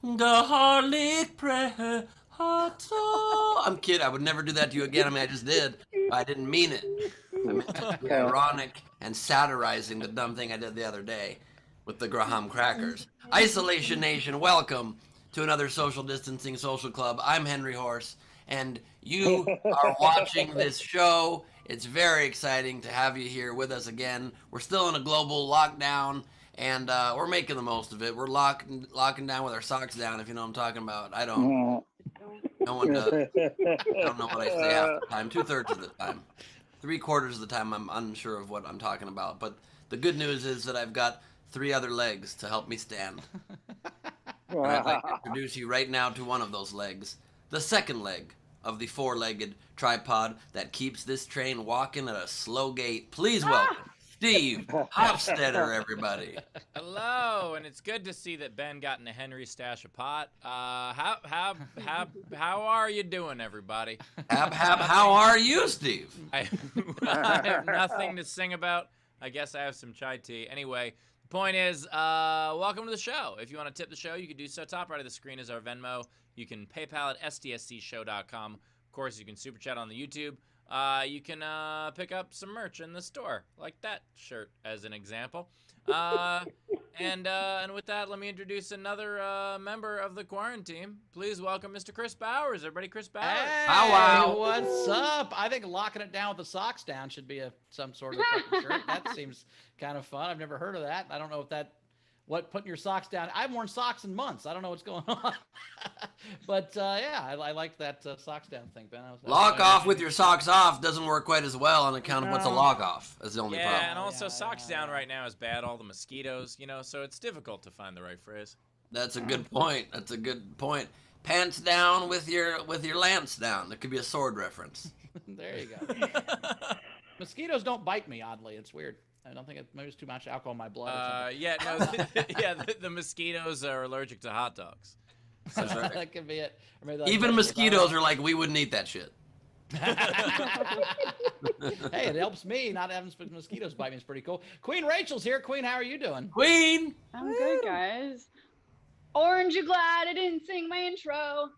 Garlic prayer, hot so. I'm kidding. I would never do that to you again. I mean, I just did. I didn't mean it. I meant to be ironic and satirizing the dumb thing I did the other day with the Graham crackers. Isolation Nation, welcome to another social distancing social club. I'm Henry Horse, and you are watching this show. It's very exciting to have you here with us again. We're still in a global lockdown, and we're making the most of it. We're locking down with our socks down, if you know what I'm talking about. I don't. No one does. I don't know what I say half the time. 2/3 of the time. 3/4 of the time, I'm unsure of what I'm talking about. But the good news is that I've got 3 other legs to help me stand. And I'd like to introduce you right now to one of those legs, the second leg of the 4-legged tripod that keeps this train walking at a slow gait. Please welcome Steve Hofstetter, everybody. Hello, and it's good to see that Ben got in a Henry stash of pot. How are you doing, everybody? How are you, Steve? I have nothing to sing about. I guess I have some chai tea. Anyway, the point is, welcome to the show. If you want to tip the show, you can do so. Top right of the screen is our Venmo. You can PayPal at sdscshow.com. Of course, you can super chat on the YouTube. You can pick up some merch in the store, like that shirt as an example. And with that, let me introduce another member of the quarantine. Please welcome Mr. Chris Bowers. Everybody, Chris Bowers. Hey, wow. what's up? I think locking it down with the socks down should be some sort of fucking shirt. That seems kind of fun. I've never heard of that. I don't know if what putting your socks down. I haven't worn socks in months. I don't know what's going on. But yeah, I like that socks down thing, Ben. Lock off with your socks off doesn't work quite as well on account of what's a lock off is the only Yeah, problem. and also socks down right now is bad. All the mosquitoes, so it's difficult to find the right phrase. That's a good point. That's a good point. Pants down with your lance down. That could be a sword reference. There you go. Mosquitoes don't bite me, oddly. It's weird. I don't think maybe it's too much alcohol in my blood. The mosquitoes are allergic to hot dogs. So that could be it. Or maybe Even mosquitoes are like, we wouldn't eat that shit. Hey, it helps me not having mosquitoes bite me. It's pretty cool. Queen Rachel's here. Queen, how are you doing? Queen! I'm good, guys. Orange, you glad I didn't sing my intro?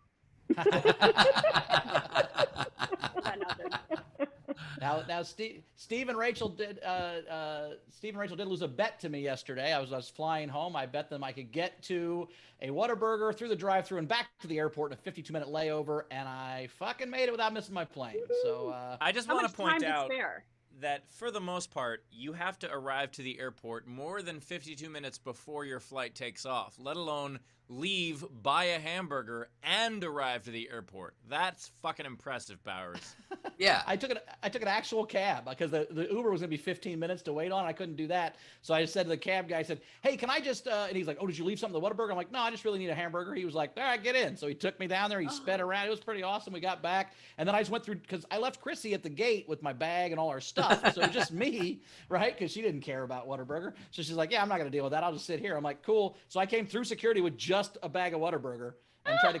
Now, Steve and Rachel did lose a bet to me yesterday. I was flying home. I bet them I could get to a Whataburger through the drive-thru and back to the airport in a 52-minute layover, and I fucking made it without missing my plane. So I just How want much to point time out to spare? that for the most part, you have to arrive to the airport more than 52 minutes before your flight takes off, let alone leave, buy a hamburger, and arrive to the airport. That's fucking impressive, Bowers. Yeah. I took an actual cab because the Uber was going to be 15 minutes to wait on. I couldn't do that. So I just said to the cab guy, I said, hey, can I just, and he's like, oh, did you leave something at the Whataburger? I'm like, no, I just really need a hamburger. He was like, all right, get in. So he took me down there. He sped around. It was pretty awesome. We got back. And then I just went through, because I left Chrissy at the gate with my bag and all our stuff. So it was just me, right? Because she didn't care about Whataburger. So she's like, yeah, I'm not going to deal with that. I'll just sit here. I'm like, cool. So I came through security with just a bag of Whataburger. And tried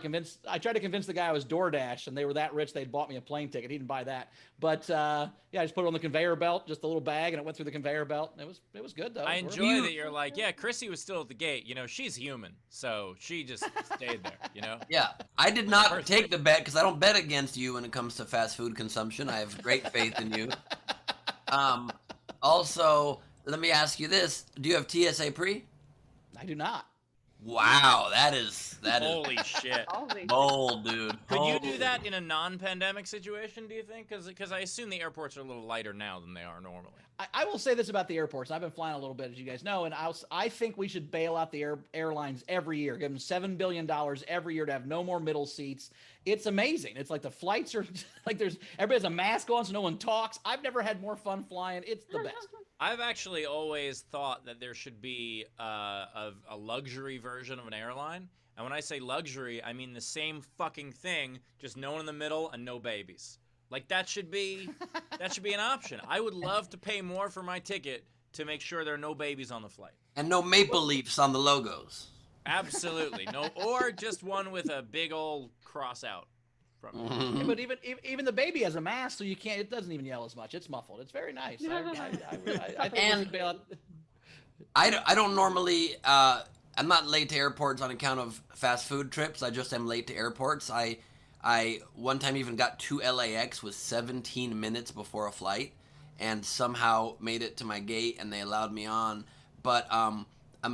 to convince the guy I was DoorDash, and they were that rich they'd bought me a plane ticket. He didn't buy that, but yeah, I just put it on the conveyor belt, just a little bag, and it went through the conveyor belt. And it was good though. I enjoy that you're like, yeah, Chrissy was still at the gate. She's human, so she just stayed there. Yeah. I did not take the bet because I don't bet against you when it comes to fast food consumption. I have great faith in you. Also, let me ask you this. Do you have TSA pre? I do not. Wow, that is Holy shit. bold, dude. Could you do that in a non-pandemic situation, do you think? Because I assume the airports are a little lighter now than they are normally. I will say this about the airports. I've been flying a little bit, as you guys know, and I think we should bail out the airlines every year, give them $7 billion every year to have no more middle seats. It's amazing. It's like the flights are like everybody has a mask on so no one talks. I've never had more fun flying. It's the best. I've actually always thought that there should be a luxury version of an airline. And when I say luxury, I mean the same fucking thing, just no one in the middle and no babies. Like that should be an option. I would love to pay more for my ticket to make sure there are no babies on the flight. And no maple leafs on the logos. Absolutely. No, or just one with a big old cross out. Yeah, but even the baby has a mask, so you can't. It doesn't even yell as much. It's muffled. It's very nice. I think we should bail out. I don't normally I'm not late to airports on account of fast food trips. I just am late to airports. I one time even got to LAX with 17 minutes before a flight, and somehow made it to my gate and they allowed me on. But I'm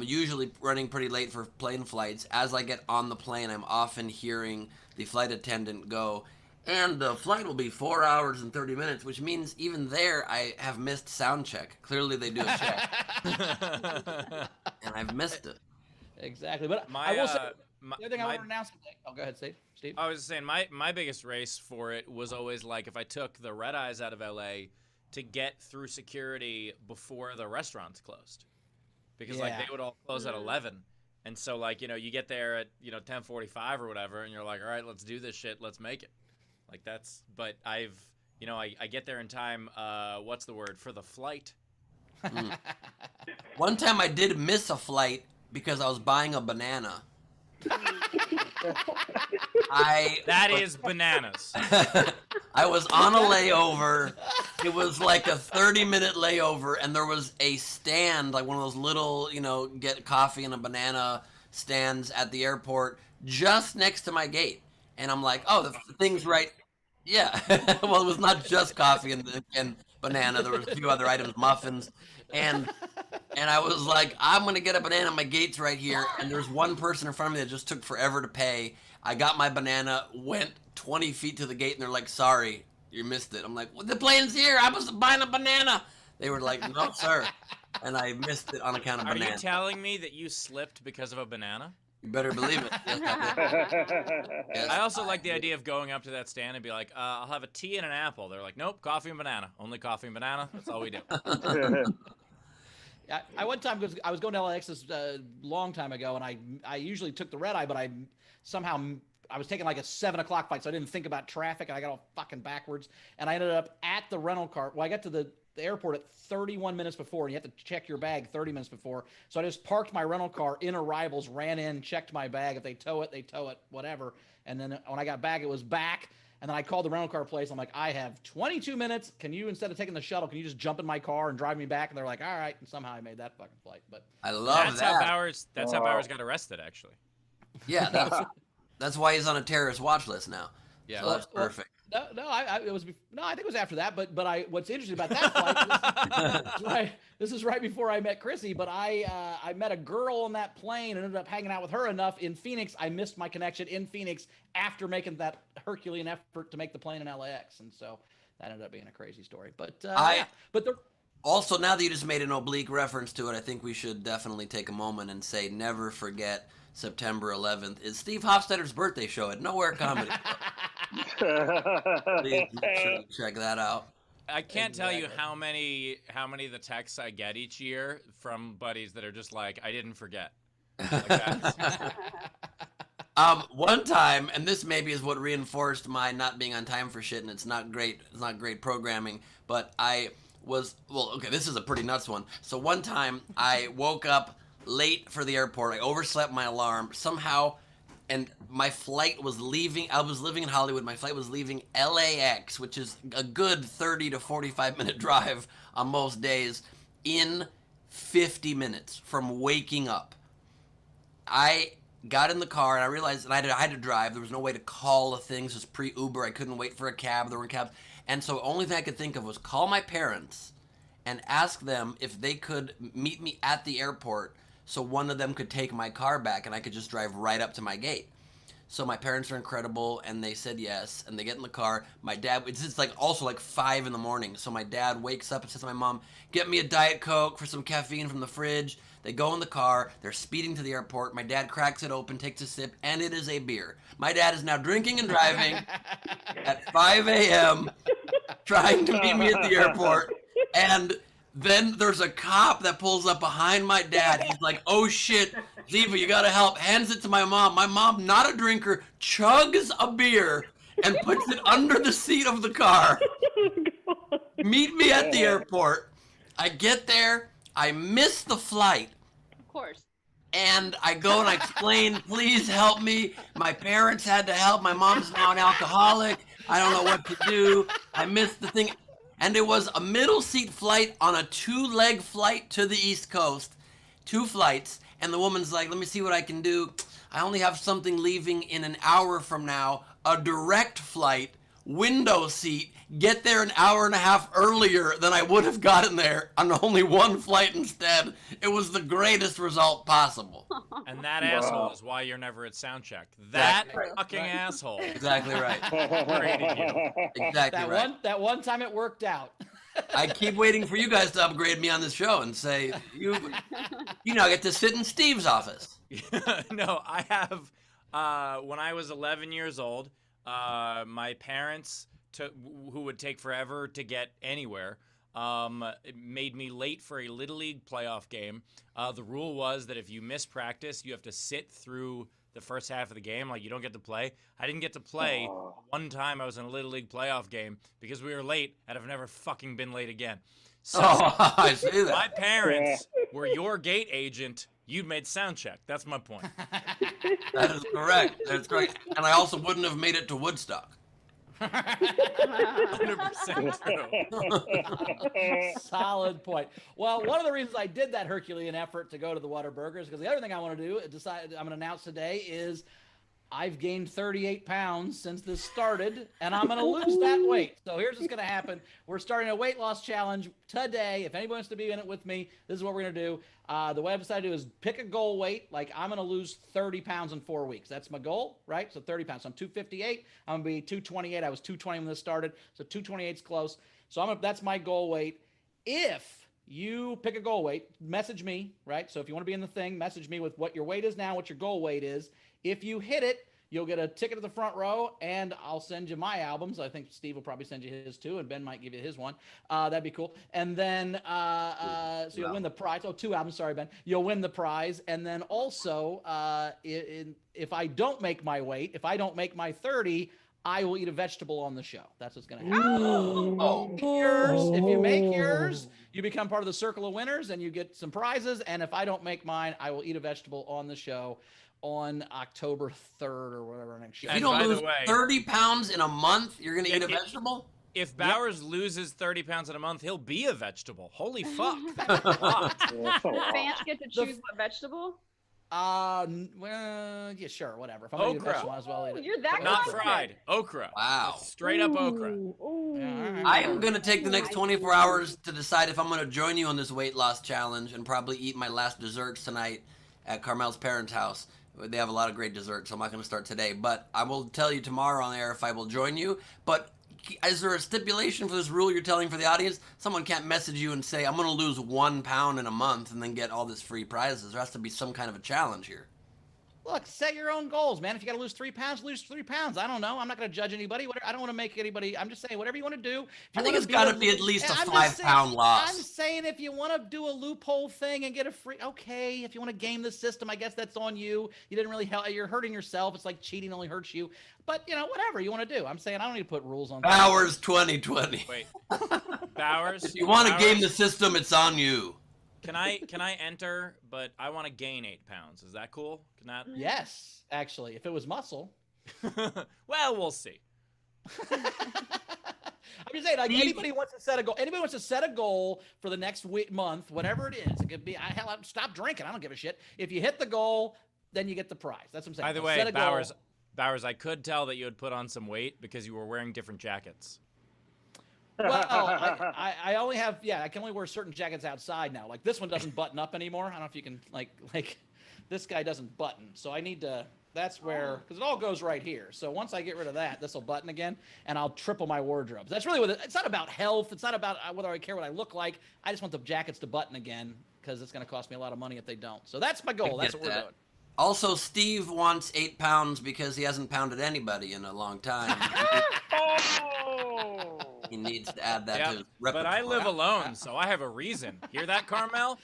usually running pretty late for plane flights. As I get on the plane, I'm often hearing the flight attendant go, and the flight will be 4 hours and 30 minutes, which means even there I have missed sound check. Clearly they do a check, and I've missed it. Exactly. But My, I will say, my, the other thing I my- want to announce today. Oh, go ahead, Steve. I was just saying, my biggest race for it was always like if I took the red eyes out of LA to get through security before the restaurants closed, because like they would all close at 11, and so like you get there at 10:45 or whatever, and you're like, all right, let's do this shit, let's make it. Like that's, but I get there in time. What's the word for the flight? One time I did miss a flight because I was buying a banana. That is bananas. I was on a layover. It was like a 30-minute layover, and there was a stand, like one of those little, get coffee and a banana stands at the airport just next to my gate. And I'm like, oh, the thing's right. Yeah. Well, it was not just coffee and banana. There was a few other items, muffins. And I was like, I'm going to get a banana. My gate's right here. And there's one person in front of me that just took forever to pay. I got my banana, went 20 feet to the gate, and they're like, sorry, you missed it. I'm like, well, the plane's here. I was buying a banana. They were like, no, sir. And I missed it on account of banana. Are you telling me that you slipped because of a banana? You better believe it. Yes, I did. Yes, I also like the idea of going up to that stand and be like, I'll have a tea and an apple. They're like, nope, coffee and banana. Only coffee and banana. That's all we do. I one time I was going to LAX this long time ago, and I usually took the red eye, but I was taking like a 7 o'clock flight, so I didn't think about traffic, and I got all fucking backwards, and I ended up at the rental car. Well, I got to the airport at 31 minutes before, and you have to check your bag 30 minutes before. So I just parked my rental car in arrivals, ran in, checked my bag. If they tow it, they tow it, whatever. And then when I got back, it was back. And then I called the rental car place. I'm like, I have 22 minutes. Can you, instead of taking the shuttle, can you just jump in my car and drive me back? And they're like, all right. And somehow I made that fucking flight. But I love that. That's how Bowers got arrested, actually. Yeah, that's why he's on a terrorist watch list now. Yeah, so that's perfect. I think it was after that. But what's interesting about that flight, this is right before I met Chrissy. But I met a girl on that plane and ended up hanging out with her enough in Phoenix. I missed my connection in Phoenix after making that Herculean effort to make the plane in LAX, and so that ended up being a crazy story. But also, now that you just made an oblique reference to it, I think we should definitely take a moment and say never forget September 11th is Steve Hofstetter's birthday show at Nowhere Comedy Club. Please make sure you check that out. I can't tell you how many of the texts I get each year from buddies that are just like, I didn't forget. Like One time, and this maybe is what reinforced my not being on time for shit, and it's not great programming, but this is a pretty nuts one. So one time I woke up late for the airport. I overslept my alarm somehow, and my flight was leaving. I was living in Hollywood. My flight was leaving LAX, which is a good 30 to 45 minute drive on most days, in 50 minutes from waking up. I got in the car and I realized that I had to drive. There was no way to call a thing. This was pre-Uber. I couldn't wait for a cab. There weren't cabs. And so the only thing I could think of was call my parents and ask them if they could meet me at the airport so one of them could take my car back and I could just drive right up to my gate. So my parents are incredible, and they said yes, and they get in the car. My dad, it's just also 5 in the morning, so my dad wakes up and says to my mom, get me a Diet Coke for some caffeine from the fridge. They go in the car, they're speeding to the airport. My dad cracks it open, takes a sip, and it is a beer. My dad is now drinking and driving at 5 a.m., trying to meet me at the airport, and then there's a cop that pulls up behind my dad. He's like, oh shit, Ziva, you gotta help. Hands it to my mom. My mom, not a drinker, chugs a beer and puts it under the seat of the car. Meet me at the airport. I get there. I miss the flight. Of course. And I go and I explain, please help me. My parents had to help. My mom's now an alcoholic. I don't know what to do. I missed the thing. And it was a middle seat flight on a 2-leg flight to the East Coast. 2 flights. And the woman's like, let me see what I can do. I only have something leaving in an hour from now, a direct flight, window seat, get there an hour and a half earlier than I would have gotten there on only one flight instead. It was the greatest result possible. And that asshole is why you're never at sound check. That fucking asshole. Exactly right. Upgraded you. Exactly right. That one time it worked out. I keep waiting for you guys to upgrade me on this show and say, you now get to sit in Steve's office. No, I have, when I was 11 years old, my parents, who would take forever to get anywhere, made me late for a Little League playoff game. The rule was that if you miss practice, you have to sit through the first half of the game. Like, you don't get to play. I didn't get to play one time I was in a Little League playoff game because we were late, and I've never fucking been late again. So, I see that. my parents were your gate agent. You'd made sound check. That's my point. That is correct. That's correct. And I also wouldn't have made it to Woodstock. 100% true. Solid point. Well, one of the reasons I did that Herculean effort to go to the Whataburgers, because the other thing I want to do, I'm going to announce today, is I've gained 38 pounds since this started, and I'm going to lose that weight. So here's what's going to happen. We're starting a weight loss challenge today. If anybody wants to be in it with me, this is what we're going to do. The way I've decided to do is pick a goal weight. Like, I'm going to lose 30 pounds in 4 weeks. That's my goal, right? So 30 pounds. So I'm 258. I'm going to be 228. I was 220 when this started. So 228 is close. So that's my goal weight. If you pick a goal weight, message me, right? So if you want to be in the thing, message me with what your weight is now, what your goal weight is. If you hit it, you'll get a ticket to the front row, and I'll send you my albums. I think Steve will probably send you his too, and Ben might give you his one. That'd be cool. And then, so you'll win the prize. Oh, 2 albums. Sorry, Ben. You'll win the prize. And then also, if I don't make my weight, if I don't make my 30, I will eat a vegetable on the show. That's what's going to happen. If you make yours, you become part of the circle of winners, and you get some prizes. And if I don't make mine, I will eat a vegetable on the show on October 3rd or whatever next year. If you don't lose 30 pounds in a month, you're going to eat a vegetable? If Bowers loses 30 pounds in a month, he'll be a vegetable. Holy fuck. Does Vance get to choose what vegetable? Well, yeah, sure, whatever. If I'm gonna eat a vegetable, I might as well eat it. You're that Not confident. fried. Okra. Wow. Straight up okra. I am going to take the next 24 hours to decide if I'm going to join you on this weight loss challenge and probably eat my last desserts tonight at Carmel's parents' house. They have a lot of great desserts, so I'm not going to start today. But I will tell you tomorrow on air if I will join you. But is there a stipulation for this rule you're telling for the audience? Someone can't message you and say, I'm going to lose 1 pound in a month and then get all this free prizes. There has to be some kind of a challenge here. Look, set your own goals, man. If you got to lose 3 pounds, lose 3 pounds. I don't know. I'm not going to judge anybody. I don't want to make anybody. I'm just saying, whatever you want to do. I think it's got to be at least a 5 pound loss. I'm saying if you want to do a loophole thing and get a free, okay. If you want to game the system, I guess that's on you. You didn't really help. You're hurting yourself. It's like cheating only hurts you. But, whatever you want to do. I'm saying I don't need to put rules on that. Bowers 2020. Wait. Bowers? If you want to game the system, it's on you. Can I enter, but I want to gain 8 pounds. Is that cool? Can that? Yes, actually. If it was muscle. Well, we'll see. I'm just saying, like, anybody wants to set a goal. Anybody wants to set a goal for the next month, whatever it is. It could be, hell, stop drinking. I don't give a shit. If you hit the goal, then you get the prize. That's what I'm saying. By the way, Bowers, I could tell that you had put on some weight because you were wearing different jackets. Well, I only have, I can only wear certain jackets outside now. Like, this one doesn't button up anymore. I don't know if you can, like this guy doesn't button. So I need to, that's where, because it all goes right here. So once I get rid of that, this will button again, and I'll triple my wardrobe. That's really what it's not about health. It's not about whether I care what I look like. I just want the jackets to button again because it's going to cost me a lot of money if they don't. So that's my goal. That's what we're doing. Also, Steve wants 8 pounds because he hasn't pounded anybody in a long time. He needs to add that to his repertoire. But I live alone, so I have a reason. Hear that, Carmel?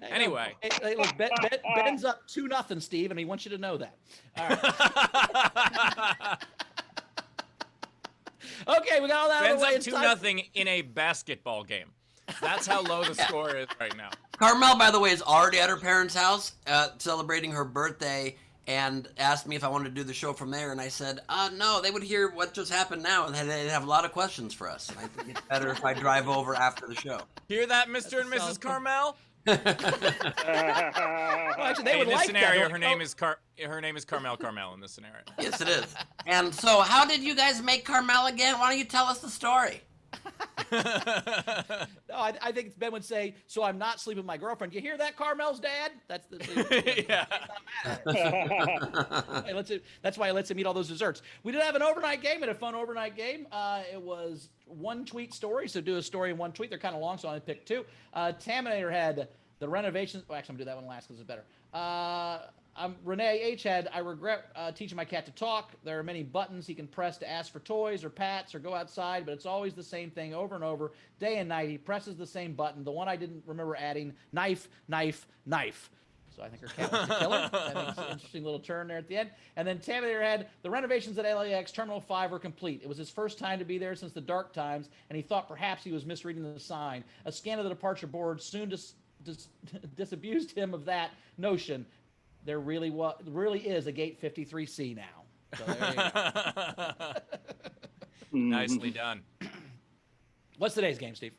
Anyway. Hey, look, Ben's up 2-0, Steve, and he wants you to know that. All right. Okay, we got all that out of the way. Ben's up 2-0 in a basketball game. That's how low the score is right now. Carmel, by the way, is already at her parents' house celebrating her birthday and asked me if I wanted to do the show from there. And I said, no, they would hear what just happened now, and they'd have a lot of questions for us. And I think it's better if I drive over after the show. Hear that, Mr. and Mrs. Carmel? Well, actually, they Hey, would in this like scenario, that. her name is Carmel in this scenario. Yes, it is. And so, how did you guys make Carmel again? Why don't you tell us the story? No, I think Ben would say, "So I'm not sleeping with my girlfriend." You hear that, Carmel's dad? That's the Yeah. That's why I lets him eat all those desserts. We did have an overnight game, and a fun overnight game. It was one tweet story, so do a story in one tweet. They're kind of long, so I only picked two. Taminator had the renovations. Well, actually, I'm gonna do that one last because it's better. Renee H had, I regret teaching my cat to talk. There are many buttons he can press to ask for toys or pats or go outside, but it's always the same thing over and over, day and night. He presses the same button. The one I didn't remember adding, knife, knife, knife. So I think her cat was the killer. I think it's an interesting little turn there at the end. And then Taminator had, the renovations at LAX Terminal 5 were complete. It was his first time to be there since the dark times, and he thought perhaps he was misreading the sign. A scan of the departure board soon disabused him of that notion. There really is a gate 53C now. So there you go. Nicely done. What's today's game, Steve?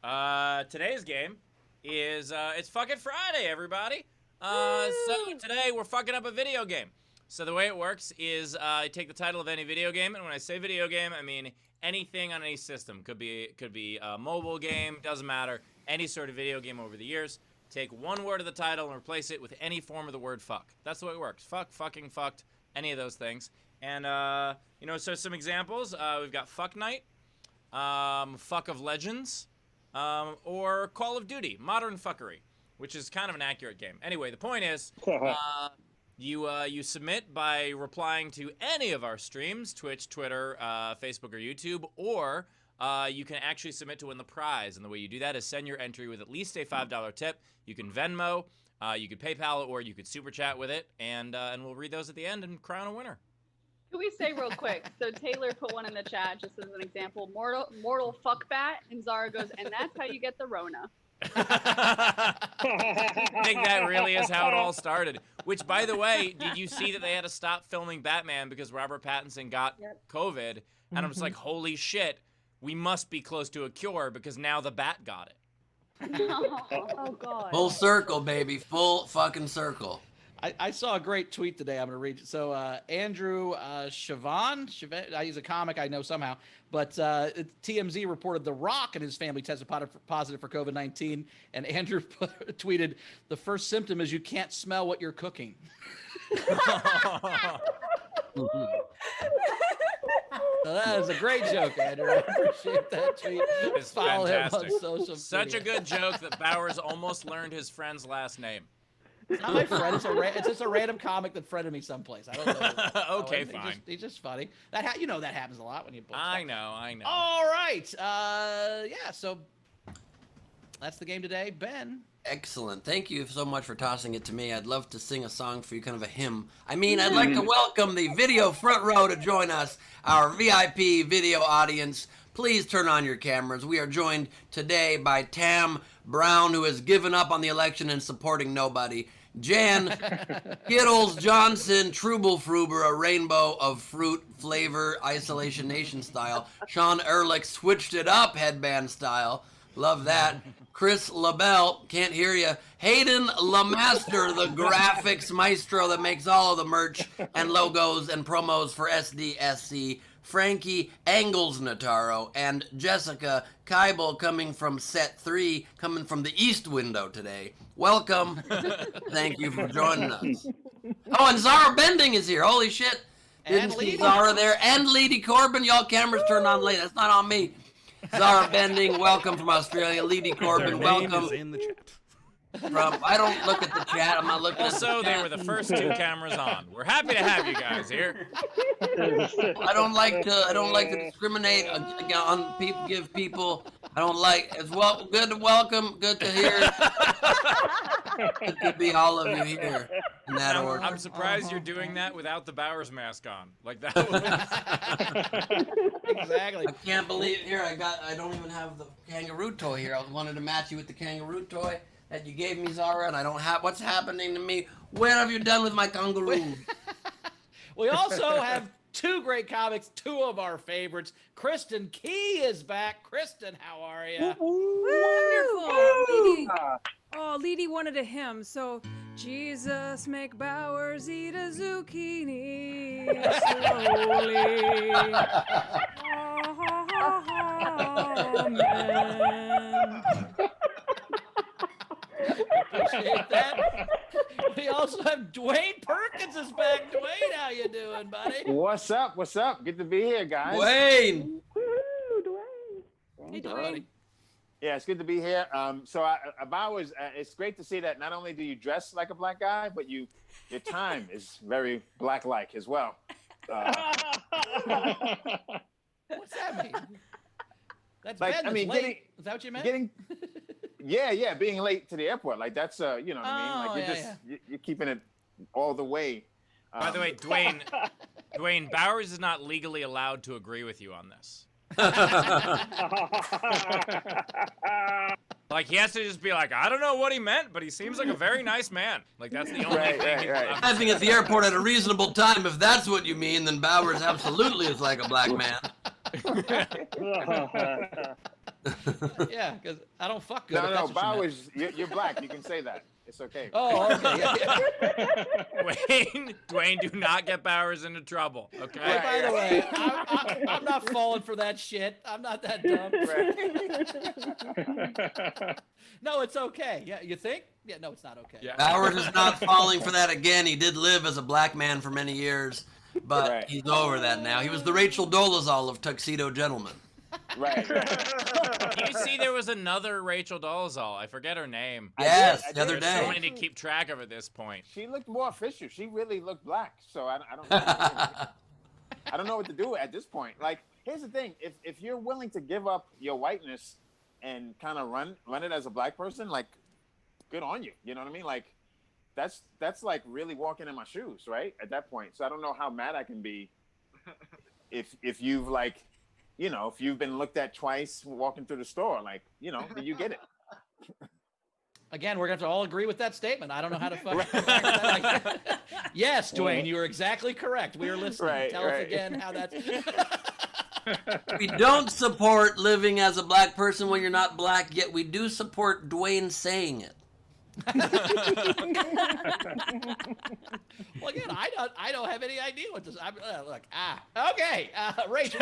Today's game is it's fucking Friday, everybody. So today we're fucking up a video game. So the way it works is I take the title of any video game, and when I say video game, I mean anything on any system. Could be a mobile game, doesn't matter. Any sort of video game over the years. Take one word of the title and replace it with any form of the word fuck. That's the way it works. Fuck, fucking, fucked, any of those things. And, so some examples. We've got Fuck Night, Fuck of Legends, or Call of Duty, Modern Fuckery, which is kind of an accurate game. Anyway, the point is, you submit by replying to any of our streams, Twitch, Twitter, Facebook, or YouTube, or you can actually submit to win the prize. And the way you do that is send your entry with at least a $5 tip. You can Venmo, you could PayPal it, or you could Super Chat with it, and we'll read those at the end and crown a winner. Can we say real quick? So Taylor put one in the chat just as an example. Mortal fuck bat, and Zara goes, and that's how you get the Rona. I think that really is how it all started. Which, by the way, did you see that they had to stop filming Batman because Robert Pattinson got COVID? And I'm just like, holy shit, we must be close to a cure because now the Bat got it. Oh God. Full circle, baby. Full fucking circle. I saw a great tweet today. I'm going to read it. So Andrew Chavon, he's a comic I know somehow, but TMZ reported The Rock and his family tested positive for COVID-19, and Andrew tweeted, "The first symptom is you can't smell what you're cooking." So that is a great joke, Andrew. I appreciate that tweet. It's Follow fantastic. him on social Such a media. good joke that Bowers almost learned his friend's last name. It's not my friend. It's just a random comic that friended me someplace. I don't know. Okay, fine. He's just funny. That that happens a lot when you book I stuff. know. All right. Yeah. So that's the game today, Ben. Excellent. Thank you so much for tossing it to me. I'd love to sing a song for you, kind of a hymn. I mean, I'd like to welcome the video front row to join us, our VIP video audience. Please turn on your cameras. We are joined today by Tam Brown, who has given up on the election and supporting nobody. Jan Kittles Johnson, Trouble Fruber, a rainbow of fruit flavor, Isolation Nation style. Sean Ehrlich switched it up, headband style. Love that. Chris LaBelle, can't hear you. Hayden LaMaster, the graphics maestro that makes all of the merch and logos and promos for SDSC. Frankie Angles Nataro and Jessica Keibel coming from set 3, coming from the east window today. Welcome. Thank you for joining us. Oh, and Zara Bending is here. Holy shit. Didn't see Zara there. And Leedy Corbin. Y'all cameras turned on late. That's not on me. Zara Bending, welcome from Australia. Leedy Corbin, welcome. Is in the chat. I don't look at the chat. I'm not looking at the Also, chat. they were the first 2 cameras on. We're happy to have you guys here. I don't like to discriminate on people. Give people. I don't like. It's good to welcome. Good to hear. Good to be all of you here in that order. I'm surprised you're doing that without the Bowers mask on. Like that was... Exactly. I can't believe here. I don't even have the kangaroo toy here. I wanted to match you with the kangaroo toy that you gave me, Zara, and I don't have. What's happening to me? Where have you done with my kangaroo? We also have 2 great comics, 2 of our favorites. Kristen Key is back. Kristen, how are you? Wonderful. oh, Leedy wanted a hymn, so Jesus make Bowers eat a zucchini slowly. Amen. Appreciate that. We also have Dwayne Perkins is back. Dwayne, how you doing, buddy? What's up? What's up? Good to be here, guys. Wayne. Hey, Dwayne. Yeah, it's good to be here. Bowers, it's great to see that not only do you dress like a black guy, but your time is very black-like as well. What's that mean? That's Like, Ben. I mean, late. Is that what you meant? Yeah, being late to the airport, like that's you know what I mean. Like you're keeping it all the way. By the way, Dwayne, Bowers is not legally allowed to agree with you on this. Like, he has to just be like, I don't know what he meant, but he seems like a very nice man. Like, that's the only thing he's allowed to Arriving at the airport at a reasonable time, if that's what you mean, then Bowers absolutely is like a black man. Yeah, because I don't fuck good. No, Bowers, you're black. You can say that. It's okay. Oh, okay. Yeah. Dwayne, do not get Bowers into trouble, okay? Hey, by the way, I'm not falling for that shit. I'm not that dumb. No, it's okay. Yeah, you think? Yeah, no, it's not okay. Yeah. Bowers is not falling for that again. He did live as a black man for many years, but he's over that now. He was the Rachel Dolezal of Tuxedo Gentlemen. Right. Did you see there was another Rachel Dolezal? I forget her name. Yes, I the other did. There's so day. many to keep track of at this point. She looked more official. She really looked black. So I don't I don't know what to do at this point. Like, here's the thing: if you're willing to give up your whiteness and kind of run it as a black person, like, good on you. You know what I mean? Like, that's like really walking in my shoes, right? At that point. So I don't know how mad I can be if you've like, you know, if you've been looked at twice walking through the store, like, you know, then you get it. Again, we're going to have to all agree with that statement. I don't know how to fucking Yes, Dwayne, you are exactly correct. We are listening. Tell us again how that's... We don't support living as a black person when you're not black, yet we do support Dwayne saying it. Well, again, I don't have any idea what this. I'm like, okay, Rachel.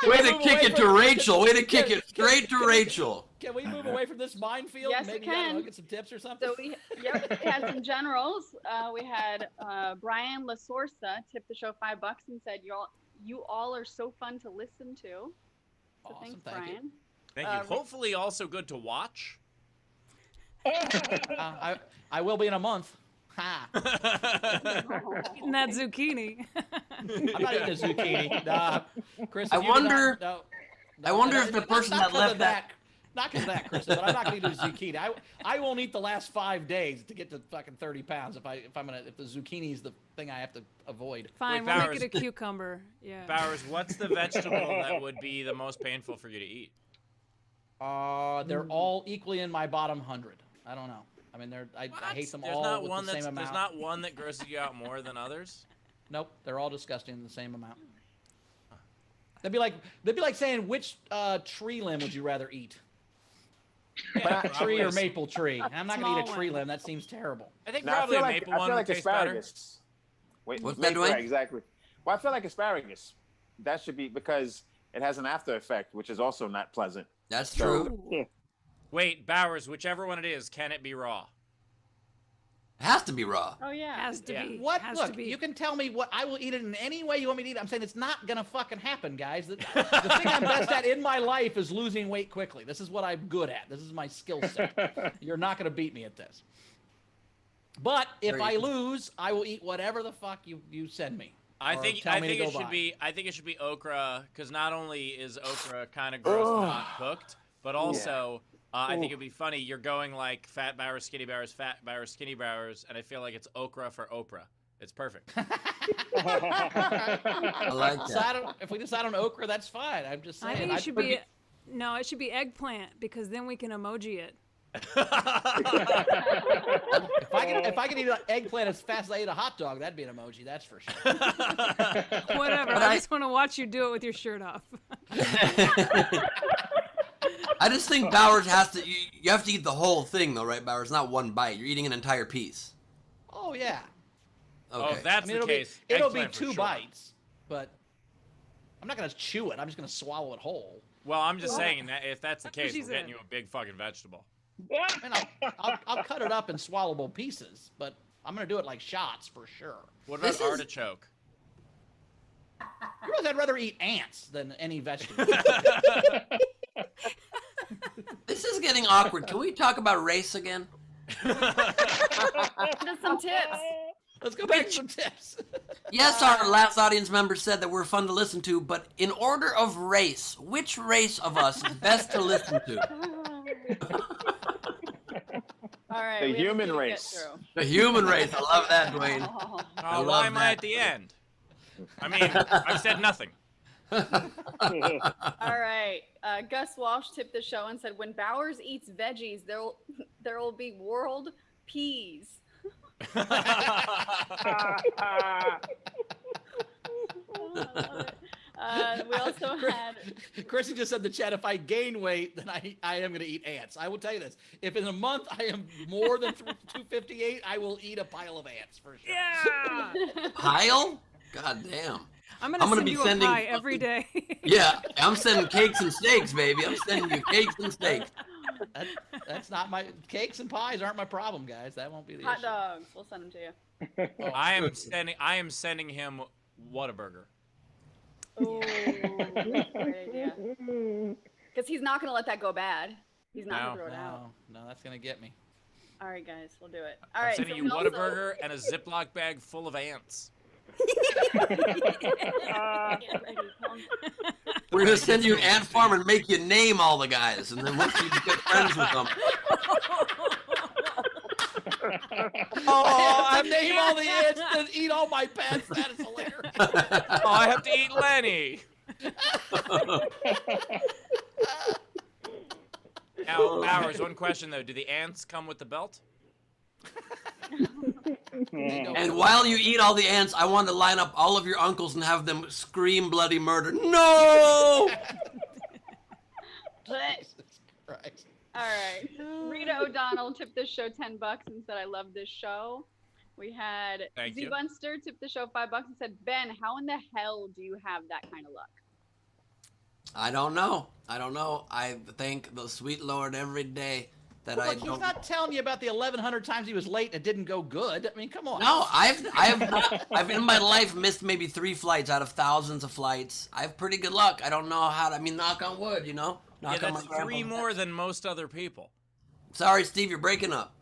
Way to kick it to Rachel. Way to kick it straight to Rachel. Can we move away from this minefield? Yes, Maybe we can. Get some tips or something. So we had some generals. We had Brian LaSorsa tip the show $5 and said, "You all are so fun to listen to." So Awesome, thanks, thank you. Brian. Thank you. Hopefully also good to watch. I will be in a month. Ha! Eating that zucchini. I'm not eating a zucchini. Nah, Chris. I wonder if the person that left that. Not because of that, Kristen, but I'm not going to eat a zucchini. I won't eat the last 5 days to get to fucking 30 pounds if the zucchini is the thing I have to avoid. Fine, Wait, we'll Bowers. make it a cucumber. Yeah. Bowers, what's the vegetable that would be the most painful for you to eat? They're all equally in my bottom 100. I don't know. I mean, I hate them all with the same amount. There's not one that grosses you out more than others? Nope, they're all disgusting in the same amount. They'd be like saying which tree limb would you rather eat? Tree or maple tree? I'm not going to eat a tree limb. That seems terrible. I think Now, probably a I maple feel one like would taste better. asparagus. Wait, What's that, maple, Dwayne? right, exactly. Well, I feel like asparagus. That should be because it has an after effect, which is also not pleasant. That's true. Ooh. Wait, Bowers, whichever one it is, can it be raw? It has to be raw. Oh yeah. Has to Yeah. be. What? Has Look, to be. you can tell me what I will eat it in any way you want me to eat it. I'm saying it's not gonna fucking happen, guys. The thing I'm best at in my life is losing weight quickly. This is what I'm good at. This is my skill set. You're not gonna beat me at this. But if I lose, I will eat whatever the fuck you send me. I Or think tell me to go it should buy. be okra, because not only is okra kind of gross and not cooked, but also I think it'd be funny. You're going like fat Bowers, skinny Bowers, fat Bowers, skinny Bowers, and I feel like it's okra for Oprah. It's perfect. I like that. If we decide on okra, that's fine. I'm just saying. I think it should be. No, it should be eggplant because then we can emoji it. If I could eat an eggplant as fast as I eat a hot dog, that'd be an emoji. That's for sure. Whatever. I just want to watch you do it with your shirt off. I just think Bowers has to. You have to eat the whole thing, though, right, Bowers? Not one bite. You're eating an entire piece. Oh yeah. Oh, Okay. if that's I mean, the case, it'll be eggplant for 2 sure. bites, but I'm not gonna chew it. I'm just gonna swallow it whole. Well, I'm just saying that if that's the That's what case, she we're getting said. you a big fucking vegetable. I mean, I'll cut it up in swallowable pieces, but I'm gonna do it like shots for sure. What about This is- artichoke? You realize I'd rather eat ants than any vegetable. This is getting awkward. Can we talk about race again? Just some tips. Let's go back to some tips. Yes, our last audience member said that we're fun to listen to, but in order of race, which race of us is best to listen to? All right. The we have a human few to get race. through. The human race. I love that, Dwayne. Oh. Oh, love why am I that. at the end? I mean, I've said nothing. All right. Gus Walsh tipped the show and said, "When Bowers eats veggies, there will be world peas." Oh, I love it. We also had. Kristen just said in the chat, if I gain weight, then I am going to eat ants. I will tell you this. If in a month I am more than 258, I will eat a pile of ants for sure. Yeah. Pile? God damn. I'm I'm gonna gonna send be you sending a pie every day. Yeah, I'm sending cakes and steaks, baby. I'm sending you cakes and steaks. That's not my cakes and pies aren't my problem, guys. That won't be the Hot issue. dogs. We'll send them to you. I am sending him Whataburger. Ooh, great idea. Because he's not going to let that go bad. He's not going to throw it out. No, that's going to get me. All right, guys, we'll do it. All I'm right. sending so you we also- Whataburger and a Ziploc bag full of ants. Get ready, Tom. We're gonna send you an ant farm and make you name all the guys, and then once you get friends with them, Oh, I name all the ants and eat all my pets. That is hilarious. Oh, I have to eat Lenny. Now, Bowers, one question though: do the ants come with the belt? and while you eat all the ants, I want to line up all of your uncles and have them scream bloody murder. No! Jesus Christ. All right. Rita O'Donnell tipped this show $10 and said, "I love this show." We had Thank Z you. Bunster tipped the show $5 and said, "Ben, how in the hell do you have that kind of luck?" I don't know. I thank the sweet Lord every day that I Look, he's don't. not telling you about the 1,100 times he was late and it didn't go good. I mean, come on. No, I've in my life missed maybe 3 flights out of thousands of flights. I have pretty good luck. I don't know how to, I mean, knock on wood, you know? Yeah, Knock on that's my grandpa. 3 more than most other people. Sorry, Steve, you're breaking up.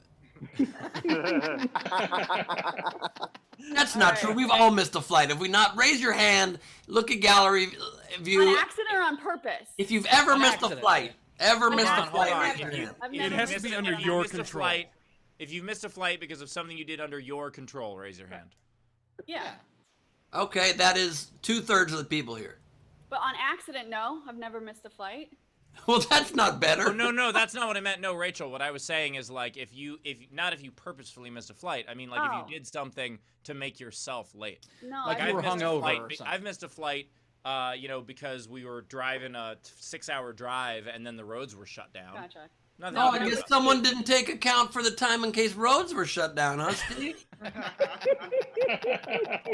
That's not true. We've all missed a flight. Have we not? Raise your hand. Look at gallery view. On accident or on purpose? If you've ever On missed accident. a flight, Hold missed on, a flight, hold on. raise your hand. I've It never has to missed be a under flight. your missed a control. flight- If you missed a flight because of something you did under your control, raise your hand. Yeah. Okay, that is 2/3 of the people here. But on accident, no. I've never missed a flight. Well, that's not better. Oh, no, that's not what I meant. No, Rachel, what I was saying is like if you purposefully missed a flight. I mean like if Oh. you did something to make yourself late. No, Like I've you were never- hungover flight, or something. I've missed a flight, because we were driving a 6-hour drive and then the roads were shut down. Gotcha. Nothing No, I about guess that. someone didn't take account for the time in case roads were shut down, huh, Steve? No,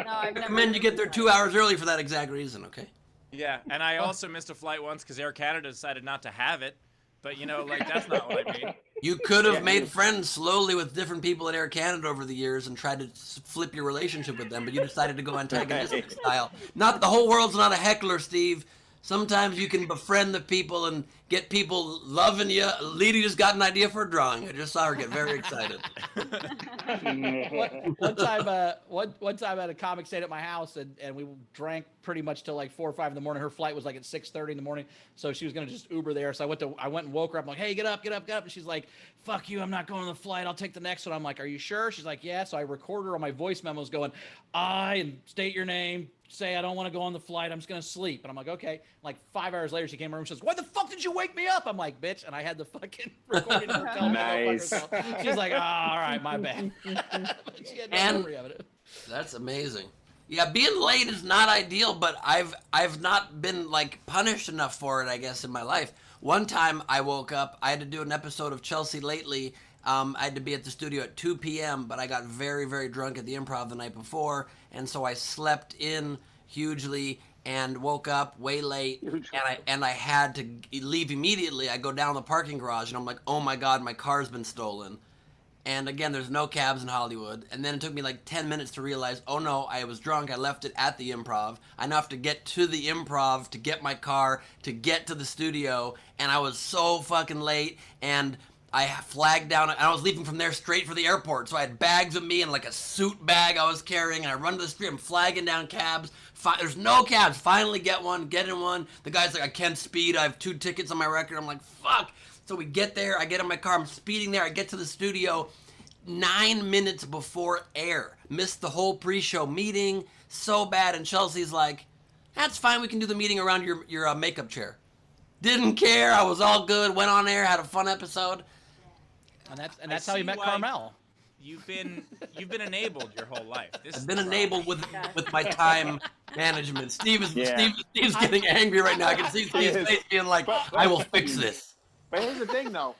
I've never. Recommend you get there 2 hours early for that exact reason, okay? Yeah, and I also missed a flight once because Air Canada decided not to have it. But like that's not what I mean. You could have made friends slowly with different people at Air Canada over the years and tried to flip your relationship with them, but you decided to go antagonistic style. Not the whole world's not a heckler, Steve. Sometimes you can befriend the people and get people loving you. Lady just got an idea for a drawing. I just saw her get very excited. One time I had a comic stayed at my house and we drank pretty much till like 4 or 5 in the morning. Her flight was like at 6:30 in the morning, so she was gonna just Uber there. So I went and woke her up. I'm like, hey, get up, and she's like, fuck you, I'm not going on the flight. I'll take the next one. I'm like, are you sure? She's like, yeah. So I record her on my voice memos going, and state your name. Say I don't want to go on the flight. I'm just gonna sleep. And I'm like, okay. Like 5 hours later, she came in my room. She says, why the fuck did you wake me up? I'm like, bitch. And I had the fucking recording of her telling me to go fuck Nice. herself. She's like, oh, all right, my bad. But she had no And- memory of it. That's amazing. Yeah, being late is not ideal, but I've not been like punished enough for it, I guess, in my life. One time I woke up, I had to do an episode of Chelsea Lately. I had to be at the studio at 2 p.m., but I got very, very drunk at the Improv the night before, and so I slept in hugely and woke up way late, and I had to leave immediately. I go down the parking garage, and I'm like, oh my God, my car's been stolen. And again, there's no cabs in Hollywood. And then it took me like 10 minutes to realize, oh no, I was drunk. I left it at the Improv. I now have to get to the Improv to get my car, to get to the studio. And I was so fucking late. And I flagged down, and I was leaving from there straight for the airport. So I had bags with me and like a suit bag I was carrying. And I run to the street, I'm flagging down cabs. There's no cabs. Finally get one, get in one. The guy's like, I can't speed. I have 2 tickets on my record. I'm like, fuck. So we get there, I get in my car, I'm speeding there, I get to the studio 9 minutes before air. Missed the whole pre-show meeting, so bad, and Chelsea's like, that's fine, we can do the meeting around your makeup chair. Didn't care, I was all good, went on air, had a fun episode. And that's how you met Carmel. You've been enabled your whole life. I've been enabled with my time management. Steve's getting angry right now. I can see Steve's face being like, I will fix this. But here's the thing, though.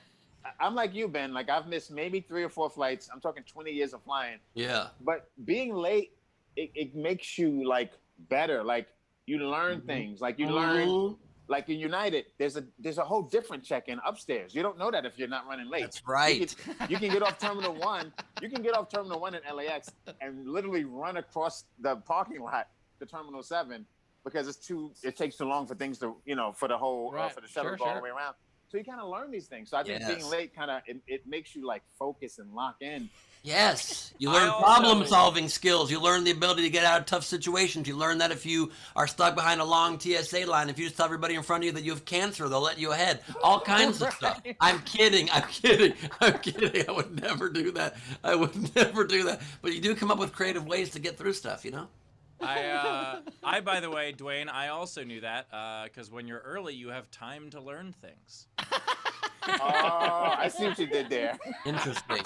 I'm like you, Ben. Like, I've missed maybe 3 or 4 flights. I'm talking 20 years of flying. Yeah. But being late, it makes you, like, better. Like, you learn things. Like, you learn, like, in United, there's a whole different check-in upstairs. You don't know that if you're not running late. That's right. You can get off Terminal 1. You can get off Terminal 1 at LAX and literally run across the parking lot to Terminal 7 because it takes too long for things to, for the whole, for the shuttle to go all the way around. So you kind of learn these things. So I think being late it makes you like focus and lock in. Yes. You learn problem-solving skills. You learn the ability to get out of tough situations. You learn that if you are stuck behind a long TSA line, if you just tell everybody in front of you that you have cancer, they'll let you ahead. All kinds of stuff. I'm kidding. I would never do that. But you do come up with creative ways to get through stuff, I by the way, Dwayne, I also knew that because when you're early, you have time to learn things. Oh, I see what you did there. Interesting.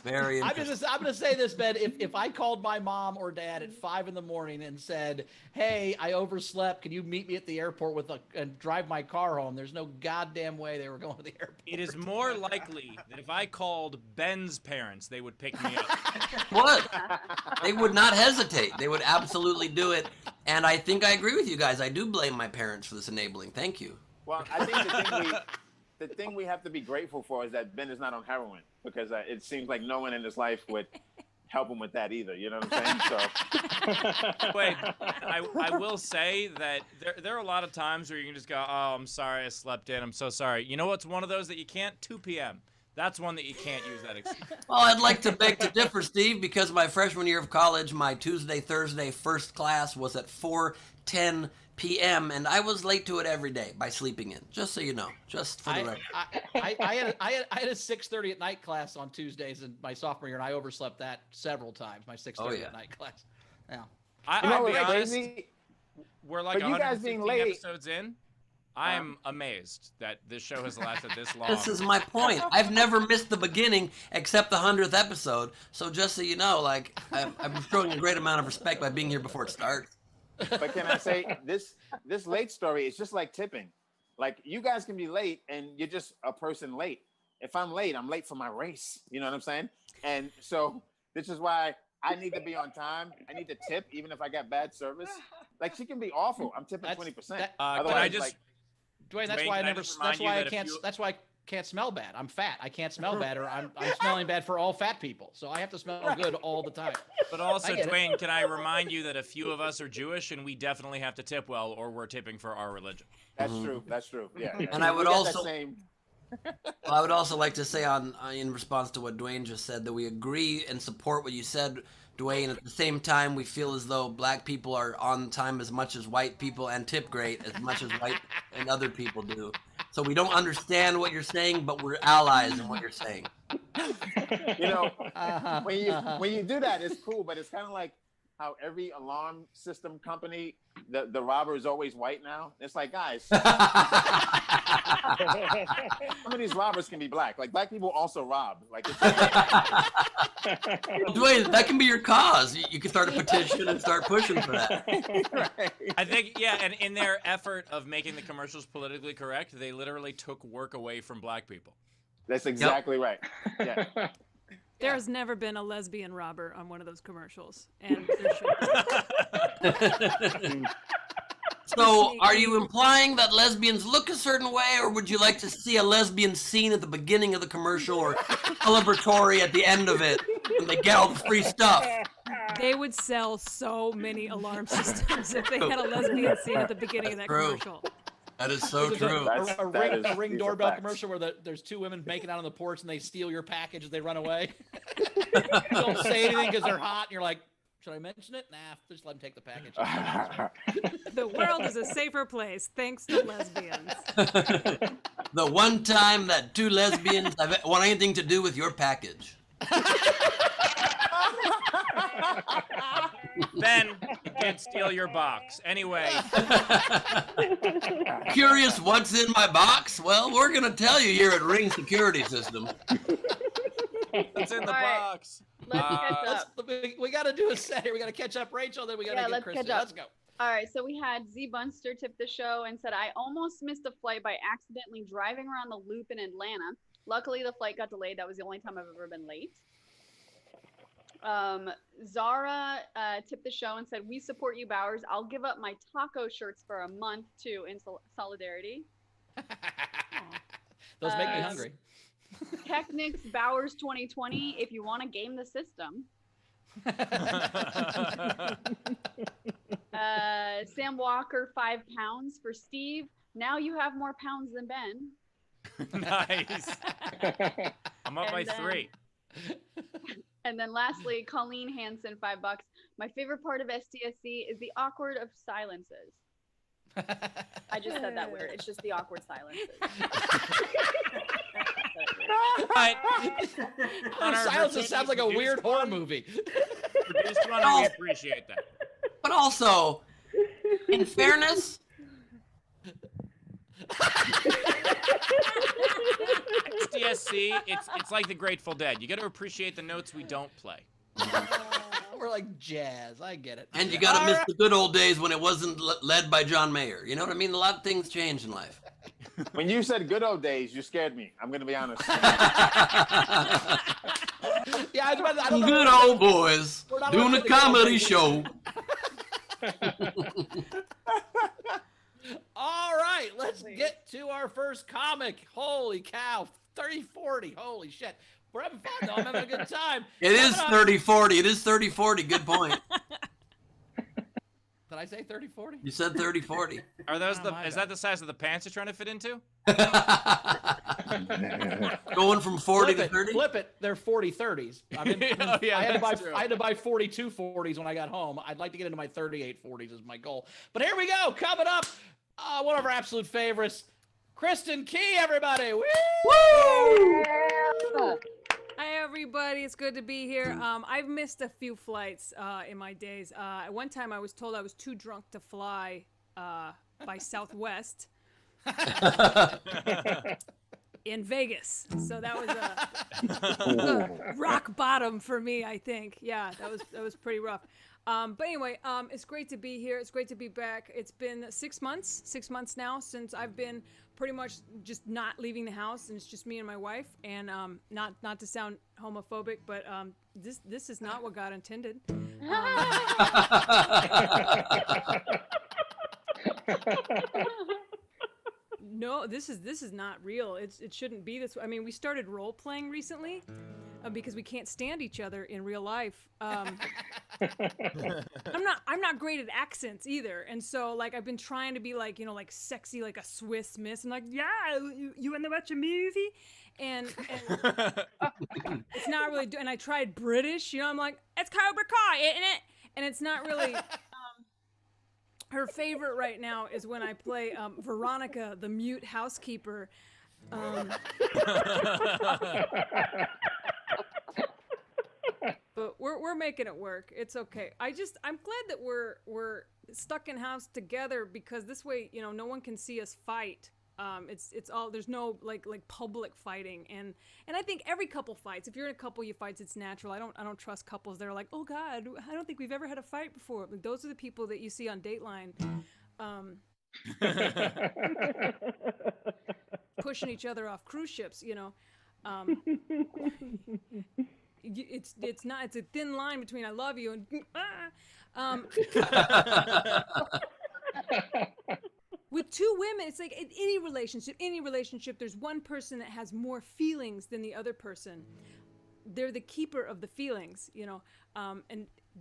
Very interesting. I'm gonna say this, Ben. If I called my mom or dad at 5 a.m. and said, "Hey, I overslept. Can you meet me at the airport and drive my car home?" There's no goddamn way they were going to the airport. It is more likely that if I called Ben's parents, they would pick me up. What? They would not hesitate. They would absolutely do it. And I think I agree with you guys. I do blame my parents for this enabling. Thank you. Well, I think the thing we have to be grateful for is that Ben is not on heroin because it seems like no one in his life would help him with that either. You know what I'm saying? So. Wait, I will say that there are a lot of times where you can just go, oh, I'm sorry I slept in. I'm so sorry. You know what's one of those that you can't? 2 p.m. That's one that you can't use that excuse. Well, I'd like to beg to differ, Steve, because my freshman year of college, my Tuesday, Thursday first class was at 4:10 p.m. and I was late to it every day by sleeping in. Just so you know, just for the record. I had a 6:30 at night class on Tuesdays in my sophomore year, and I overslept that several times. My 6:30 at night class. Yeah. I'll be honest. Crazy? We're like 115 episodes in. I'm Uh-huh. amazed that this show has lasted this long. This is my point. I've never missed the beginning except the 100th episode. So just so you know, like I'm showing a great amount of respect by being here before it starts. But can I say this late story is just like tipping. Like you guys can be late and you're just a person late. If I'm late for my race. You know what I'm saying? And so this is why I need to be on time. I need to tip even if I got bad service. Like she can be awful. I'm tipping 20%. Can I just Dwayne, that's why I can't smell bad. I'm fat. I can't smell bad, or I'm smelling bad for all fat people. So I have to smell good all the time. But also, Dwayne, can I remind you that a few of us are Jewish and we definitely have to tip well, or we're tipping for our religion. That's true. That's true. Yeah. And I would also like to say in response to what Dwayne just said that we agree and support what you said, Dwayne. At the same time, we feel as though black people are on time as much as white people and tip great as much as white and other people do. So we don't understand what you're saying, but we're allies in what you're saying. You know, when you do that, it's cool, but it's kind of like how every alarm system company, the robber is always white now? It's like, guys, some of these robbers can be black. Like, black people also rob. Like, it's Dwayne, that can be your cause. You can start a petition and start pushing for that. right. I think, yeah, and in their effort of making the commercials politically correct, they literally took work away from black people. That's exactly right. Yeah. There's never been a lesbian robber on one of those commercials, and there should be. So, are you implying that lesbians look a certain way, or would you like to see a lesbian scene at the beginning of the commercial or celebratory at the end of it, and they get all the free stuff? They would sell so many alarm systems if they had a lesbian scene at the beginning of that True. commercial. That is so true. That A is- ring these are doorbell facts. commercial where there's two women making out on the porch and they steal your package as they run away. Don't say anything because they're hot, and you're like, should I mention it? Nah, just let them take the package. The world is a safer place thanks to lesbians. The one time that two lesbians want anything to do with your package. Ben, you can't steal your box. Anyway, Curious what's in my box? Well, we're going to tell you here at Ring Security System. what's in the All right. box? Let's catch up. We got to do a set here. We got to catch up Rachel, then we got to Yeah, get let's Kristen. catch up. Let's go. All right, so we had Z Bunster tip the show and said, I almost missed a flight by accidentally driving around the loop in Atlanta. Luckily, the flight got delayed. That was the only time I've ever been late. Zara tipped the show and said, we support you, Bowers. I'll give up my taco shirts for a month, too, in solidarity. Those make me hungry. Technics Bowers 2020, if you want to game the system. Sam Walker, 5 pounds for Steve. Now you have more pounds than Ben. Nice. I'm up by And then- 3. And then lastly, Colleen Hansen, $5. My favorite part of STSC is the awkward of silences. I just said that weird. It's just the awkward silences. But on our Silence Virginia sounds like a produced weird horror one- movie. Produced one, we appreciate that. But also, in fairness, SDSC, it's like the Grateful Dead. You got to appreciate the notes we don't play. We're like jazz. I get it. and you got to All miss right. the good old days when it wasn't led by John Mayer. You know what I mean? A lot of things change in life. When you said good old days, you scared me. I'm going to be honest. Yeah, I don't know. Good old boys We're not doing allowed a to go comedy there. show. All right, let's get to our first comic. Holy cow, 30-40. Holy shit. We're having fun, though. I'm having a good time. It is Coming up- 30-40. It is 30-40. Good point. Did I say 30-40? You said 30-40. Are those Oh, my is bad. that the size of the pants you're trying to fit into? Going from 40 Flip to 30? it, flip it. They're 40-30s. Oh, yeah, I that's true. had to buy 42 40s when I got home. I'd like to get into my 38 40s is my goal. But here we go. Coming up, one of our absolute favorites, Kristen Key, everybody. Woo! Hi everybody, it's good to be here. I've missed a few flights in my days. At one time I was told I was too drunk to fly by Southwest in Vegas. So that was a rock bottom for me, I think. Yeah, that was pretty rough. But anyway, it's great to be here. It's great to be back. It's been 6 months now since I've been pretty much just not leaving the house, and it's just me and my wife. And not to sound homophobic, but this is not what God intended. No, this is not real. It shouldn't be this way. I mean, we started role playing recently because we can't stand each other in real life. I'm not great at accents either, and so like I've been trying to be like like sexy like a Swiss Miss. I'm like, yeah, you want to watch a movie, and it's not really. And I tried British. I'm like, it's Cobra Kai, isn't it? And it's not really. Her favorite right now is when I play Veronica, the mute housekeeper. But but we're making it work. It's okay. I'm glad that we're stuck in house together, because this way, no one can see us fight. It's all, there's no like public fighting, and I think every couple fights. If you're in a couple, you fight. It's natural. I don't trust couples that are like, oh God, I don't think we've ever had a fight before. Like, those are the people that you see on Dateline, pushing each other off cruise ships. It's not. It's a thin line between I love you and with two women, it's like in any relationship, there's one person that has more feelings than the other person. They're the keeper of the feelings, and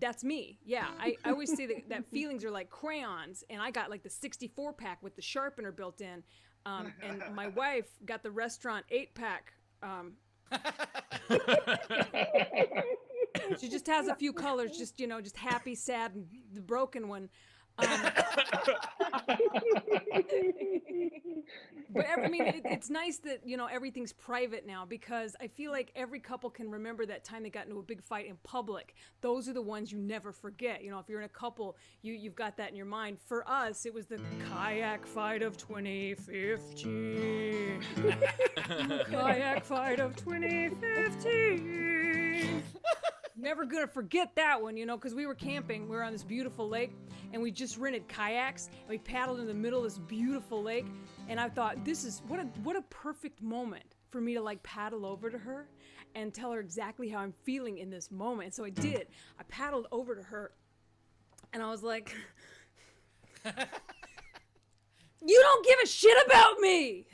that's me. Yeah, I always say that feelings are like crayons, and I got like the 64 pack with the sharpener built in, and my wife got the restaurant 8-pack. She just has a few colors, just happy, sad, and the broken one. But it's nice that everything's private now, because I feel like every couple can remember that time they got into a big fight in public. Those are the ones you never forget. If you're in a couple, you've got that in your mind. For us, it was the kayak fight of 2015. Kayak fight of 2015. Never gonna forget that one, because we were camping. We were on this beautiful lake, and we just rented kayaks, and we paddled in the middle of this beautiful lake. And I thought, this is what a perfect moment for me to like paddle over to her and tell her exactly how I'm feeling in this moment. And so I did. I paddled over to her, and I was like, "You don't give a shit about me."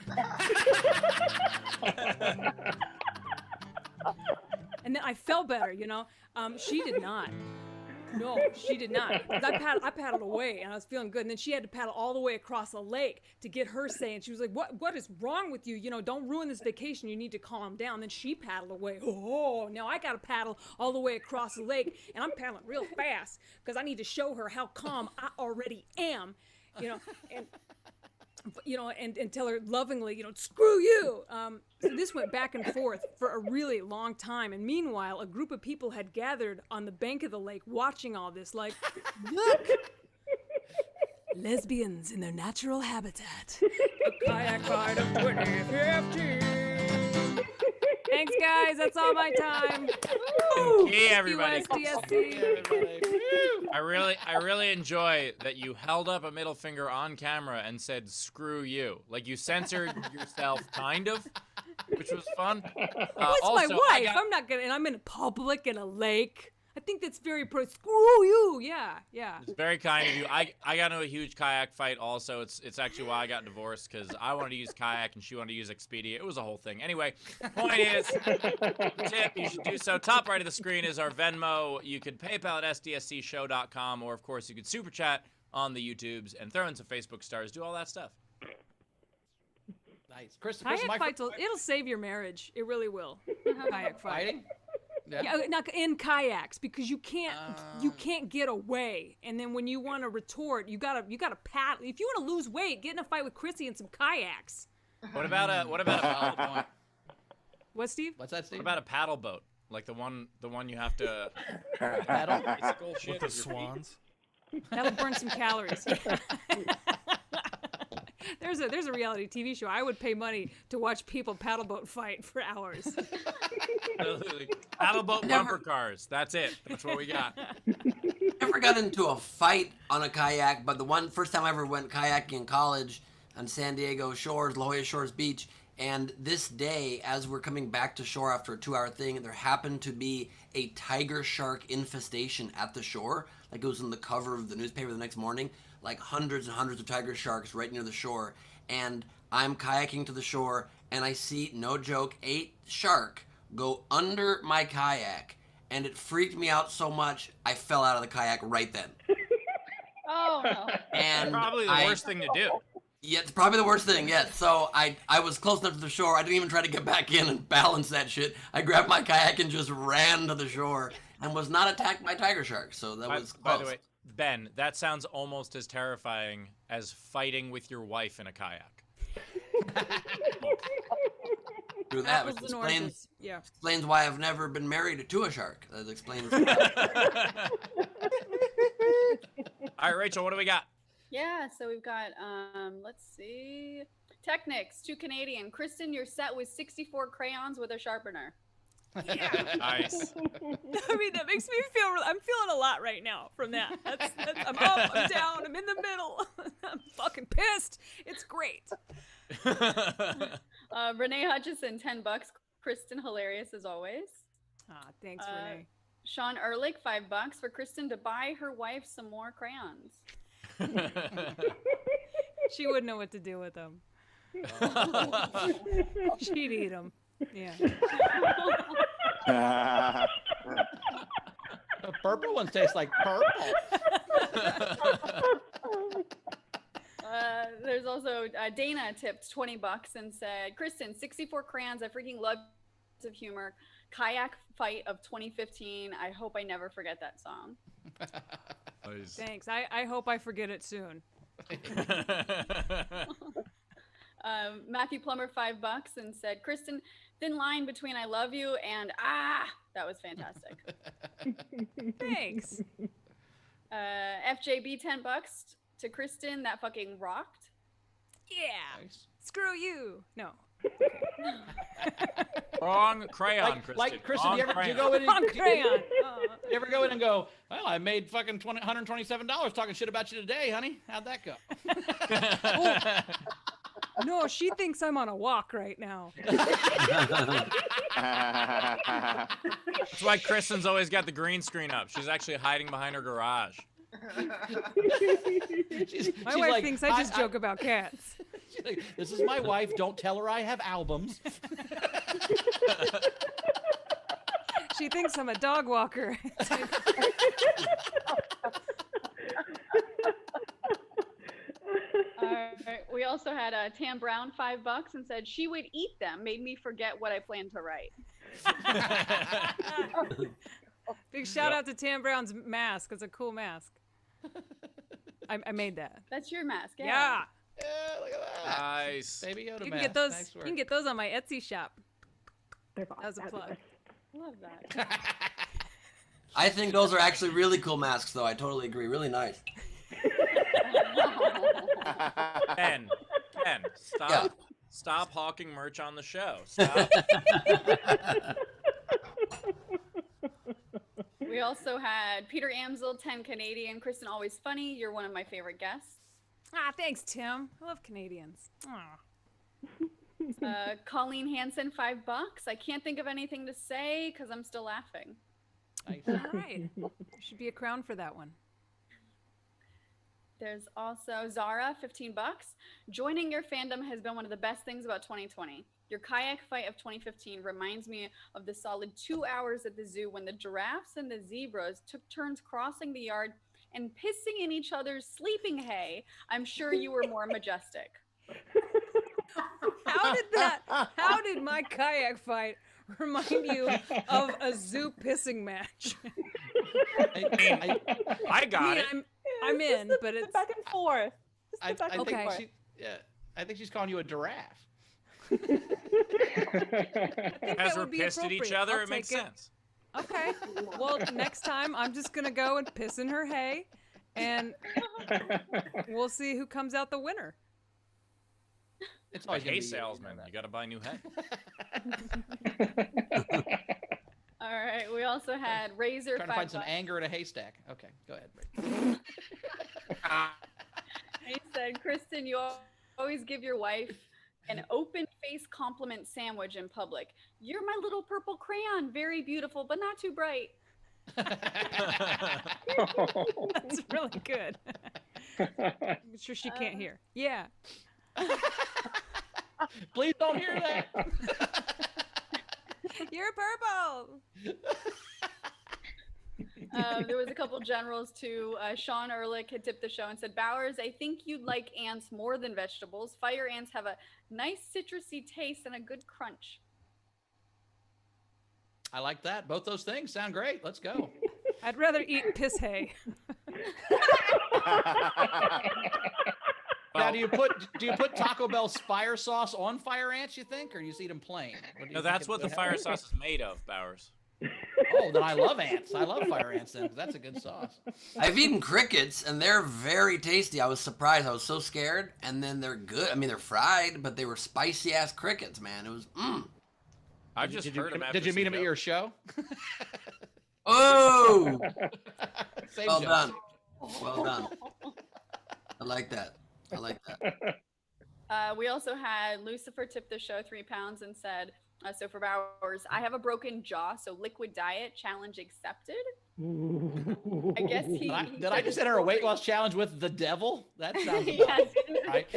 And then I felt better, She did not. No, she did not. I paddled away, and I was feeling good. And then she had to paddle all the way across the lake to get her say. And she was like, "What is wrong with you? Don't ruin this vacation. You need to calm down." Then she paddled away. Oh, now I got to paddle all the way across the lake, and I'm paddling real fast because I need to show her how calm I already am, and tell her lovingly, screw you. So this went back and forth for a really long time. And meanwhile, a group of people had gathered on the bank of the lake watching all this, like, look, lesbians in their natural habitat. A kayak fight of 2015. Thanks, guys. That's all my time. Hey, everybody. USDSC. I really enjoy that you held up a middle finger on camera and said "screw you." Like, you censored yourself, kind of, which was fun. What's my wife? I'm not gonna, and I'm in public in a lake. I think that's very screw you. Yeah. It's very kind of you. I got into a huge kayak fight also. It's actually why I got divorced, because I wanted to use kayak and she wanted to use Expedia. It was a whole thing. Anyway, point is, tip, you should do so. Top right of the screen is our Venmo. You could PayPal at sdscshow.com, or of course you could super chat on the YouTubes and throw in some Facebook stars. Do all that stuff. Nice. Chris, kayak fights, it'll save your marriage. It really will. Kayak fighting? Yeah, not in kayaks, because you can't get away, and then when you want to retort, you gotta paddle. If you want to lose weight, get in a fight with Chrissy in some kayaks. What about a paddle point? What, Steve? What's that, Steve? What about a paddle boat, like the one you have to paddle with the swans? That'll burn some calories. There's a reality TV show. I would pay money to watch people paddle boat fight for hours. Paddle boat bumper cars. That's it. That's what we got. Never got into a fight on a kayak, but the first time I ever went kayaking in college on San Diego shores, La Jolla Shores Beach, and this day, as we're coming back to shore after a 2-hour thing, there happened to be a tiger shark infestation at the shore. Like, it was in the cover of the newspaper the next morning. Like, hundreds and hundreds of tiger sharks right near the shore. And I'm kayaking to the shore, and I see, no joke, a shark go under my kayak, and it freaked me out so much I fell out of the kayak right then. Oh no. And probably the worst thing to do. Yeah, it's probably the worst thing, yes. So I was close enough to the shore. I didn't even try to get back in and balance that shit. I grabbed my kayak and just ran to the shore and was not attacked by tiger sharks. So that was close. By the way, Ben, that sounds almost as terrifying as fighting with your wife in a kayak. through that, Apples which and explains oranges. Yeah. explains why I've never been married to a shark. That explains. All right, Rachel, what do we got? Yeah, so we've got, let's see. Technics, 2 Canadian. Kristen, you're set with 64 crayons with a sharpener. Yeah. Nice. I mean, that makes me feel. I'm feeling a lot right now from that. I'm up, I'm down, I'm in the middle. I'm fucking pissed. It's great. Renee Hutchison, $10. Kristen, hilarious as always. Ah, thanks, Renee. Sean Ehrlich, $5 for Kristen to buy her wife some more crayons. She wouldn't know what to do with them. She'd eat them. Yeah. The purple ones taste like purple. There's also Dana tipped $20 and said, Kristen, 64 crayons. I freaking love of humor. Kayak fight of 2015. I hope I never forget that song. Nice. Thanks. I hope I forget it soon. Matthew Plummer, $5 and said, Kristen, thin line between I love you and that was fantastic. Thanks. FJB, $10 to Kristen, that fucking rocked. Yeah. Nice. Screw you. No. Wrong crayon, Kristen. Like Kristen, Wrong do you crayon. go in? Wrong crayon. You ever go in and go, well, I made fucking $127 talking shit about you today, honey. How'd that go? No, she thinks I'm on a walk right now. That's why Kristen's always got the green screen up. She's actually hiding behind her garage. My wife thinks I just joke about cats. She's like, this is my wife. Don't tell her I have albums. She thinks I'm a dog walker. We also had Tam Brown, $5 and said she would eat them. Made me forget what I planned to write. Big shout out to Tam Brown's mask. It's a cool mask. I made that. That's your mask, yeah. Yeah. Yeah, look at that. Nice. Baby Yoda You can mask. get those. Nice You work. can get those on my Etsy shop. They're That was a plug. Love that. I think those are actually really cool masks, though. I totally agree. Really nice. Ken, stop. Yeah. Stop hawking merch on the show. Stop. We also had Peter Amsel, 10 Canadian. Kristen, always funny. You're one of my favorite guests. Ah, thanks, Tim. I love Canadians. Aw. Colleen Hansen, $5. I can't think of anything to say because I'm still laughing. Nice. All right. There should be a crown for that one. There's also Zara, $15. Joining your fandom has been one of the best things about 2020. Your kayak fight of 2015 reminds me of the solid 2 hours at the zoo when the giraffes and the zebras took turns crossing the yard and pissing in each other's sleeping hay. I'm sure you were more majestic. How did my kayak fight remind you of a zoo pissing match? I got it. I'm in, but it's back and forth. I Just the back and think forth. I think she's calling you a giraffe. As we're would be pissed at each appropriate. other, I'll it makes take it. sense. okay. Well, next time I'm just gonna go and piss in her hay, and we'll see who comes out the winner. It's Like always gonna hay be you, salesman, know you got to buy new hay. All right. We also had Razor, Trying to find $5. some anger in a haystack. Okay, go ahead. He said, Kristen, you always give your wife an open face compliment sandwich in public. You're my little purple crayon. Very beautiful, but not too bright. That's really good. I'm sure she can't hear. Yeah. Please don't hear that. You're purple. There was a couple generals too. Sean Ehrlich had tipped the show and said, Bowers, I think you'd like ants more than vegetables. Fire ants have a nice citrusy taste and a good crunch. I like that. Both those things sound great. Let's go. I'd rather eat piss hay. Well, Now, do you put Taco Bell's fire sauce on fire ants? You think, or do you eat them plain? What do you No, think that's what the fire sauce is made of, Bowers. Oh, then I love ants. I love fire ants. Then 'cause that's a good sauce. I've eaten crickets, and they're very tasty. I was surprised. I was so scared, and then they're good. I mean, they're fried, but they were spicy ass crickets, man. It was I've just heard them. Did you meet him at your show? Oh, Same well joke. done, well done. I like that. I like that. We also had Lucifer tip the show 3 pounds and said, so for Bowers, I have a broken jaw, so liquid diet challenge accepted. I guess he. Did I just enter a weight loss challenge with the devil? That sounds Yes. right.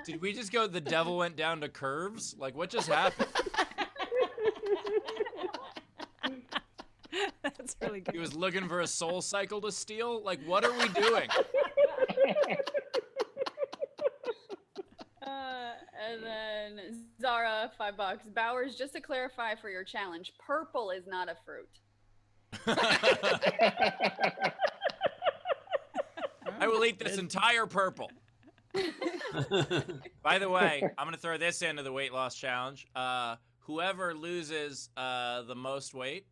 Did we just go? The devil went down to curves. Like, what just happened? That's really good. He was looking for a soul cycle to steal. Like, what are we doing? And then Zara, $5. Bowers, just to clarify for your challenge, purple is not a fruit. I will eat this entire purple. By the way, I'm going to throw this into the weight loss challenge. Whoever loses the most weight,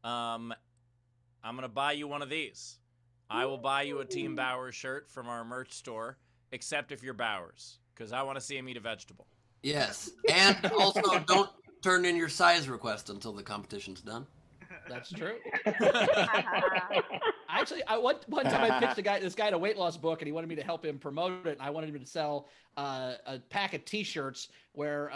I'm going to buy you one of these. I will buy you a Team Bowers shirt from our merch store, except if you're Bowers, because I want to see him eat a vegetable. Yes, and also don't turn in your size request until the competition's done. That's true. Actually, one time I pitched this guy a weight loss book, and he wanted me to help him promote it. And I wanted him to sell a pack of T-shirts where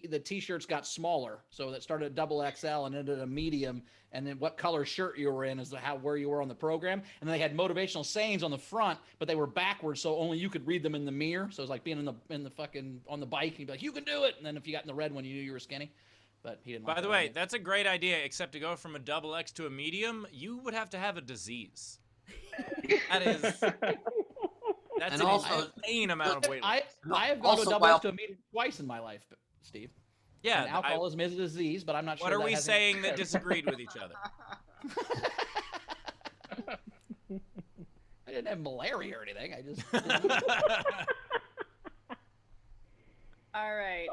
the T-shirts got smaller, so that started at double XL and ended at a medium. And then what color shirt you were in is where you were on the program. And then they had motivational sayings on the front, but they were backwards, so only you could read them in the mirror. So it was like being in the fucking on the bike. You'd be like, "You can do it!" And then if you got in the red one, you knew you were skinny. But he didn't. By the way, that's a great idea, except to go from a double X to a medium, you would have to have a disease. That's And an also- insane amount of weight loss. I have gone to a Also, double while- X to a medium twice in my life, Steve. Yeah. And alcoholism is a disease, but I'm not sure. What are that we hasn't- saying that disagreed with each other? I didn't have malaria or anything. I just. All right.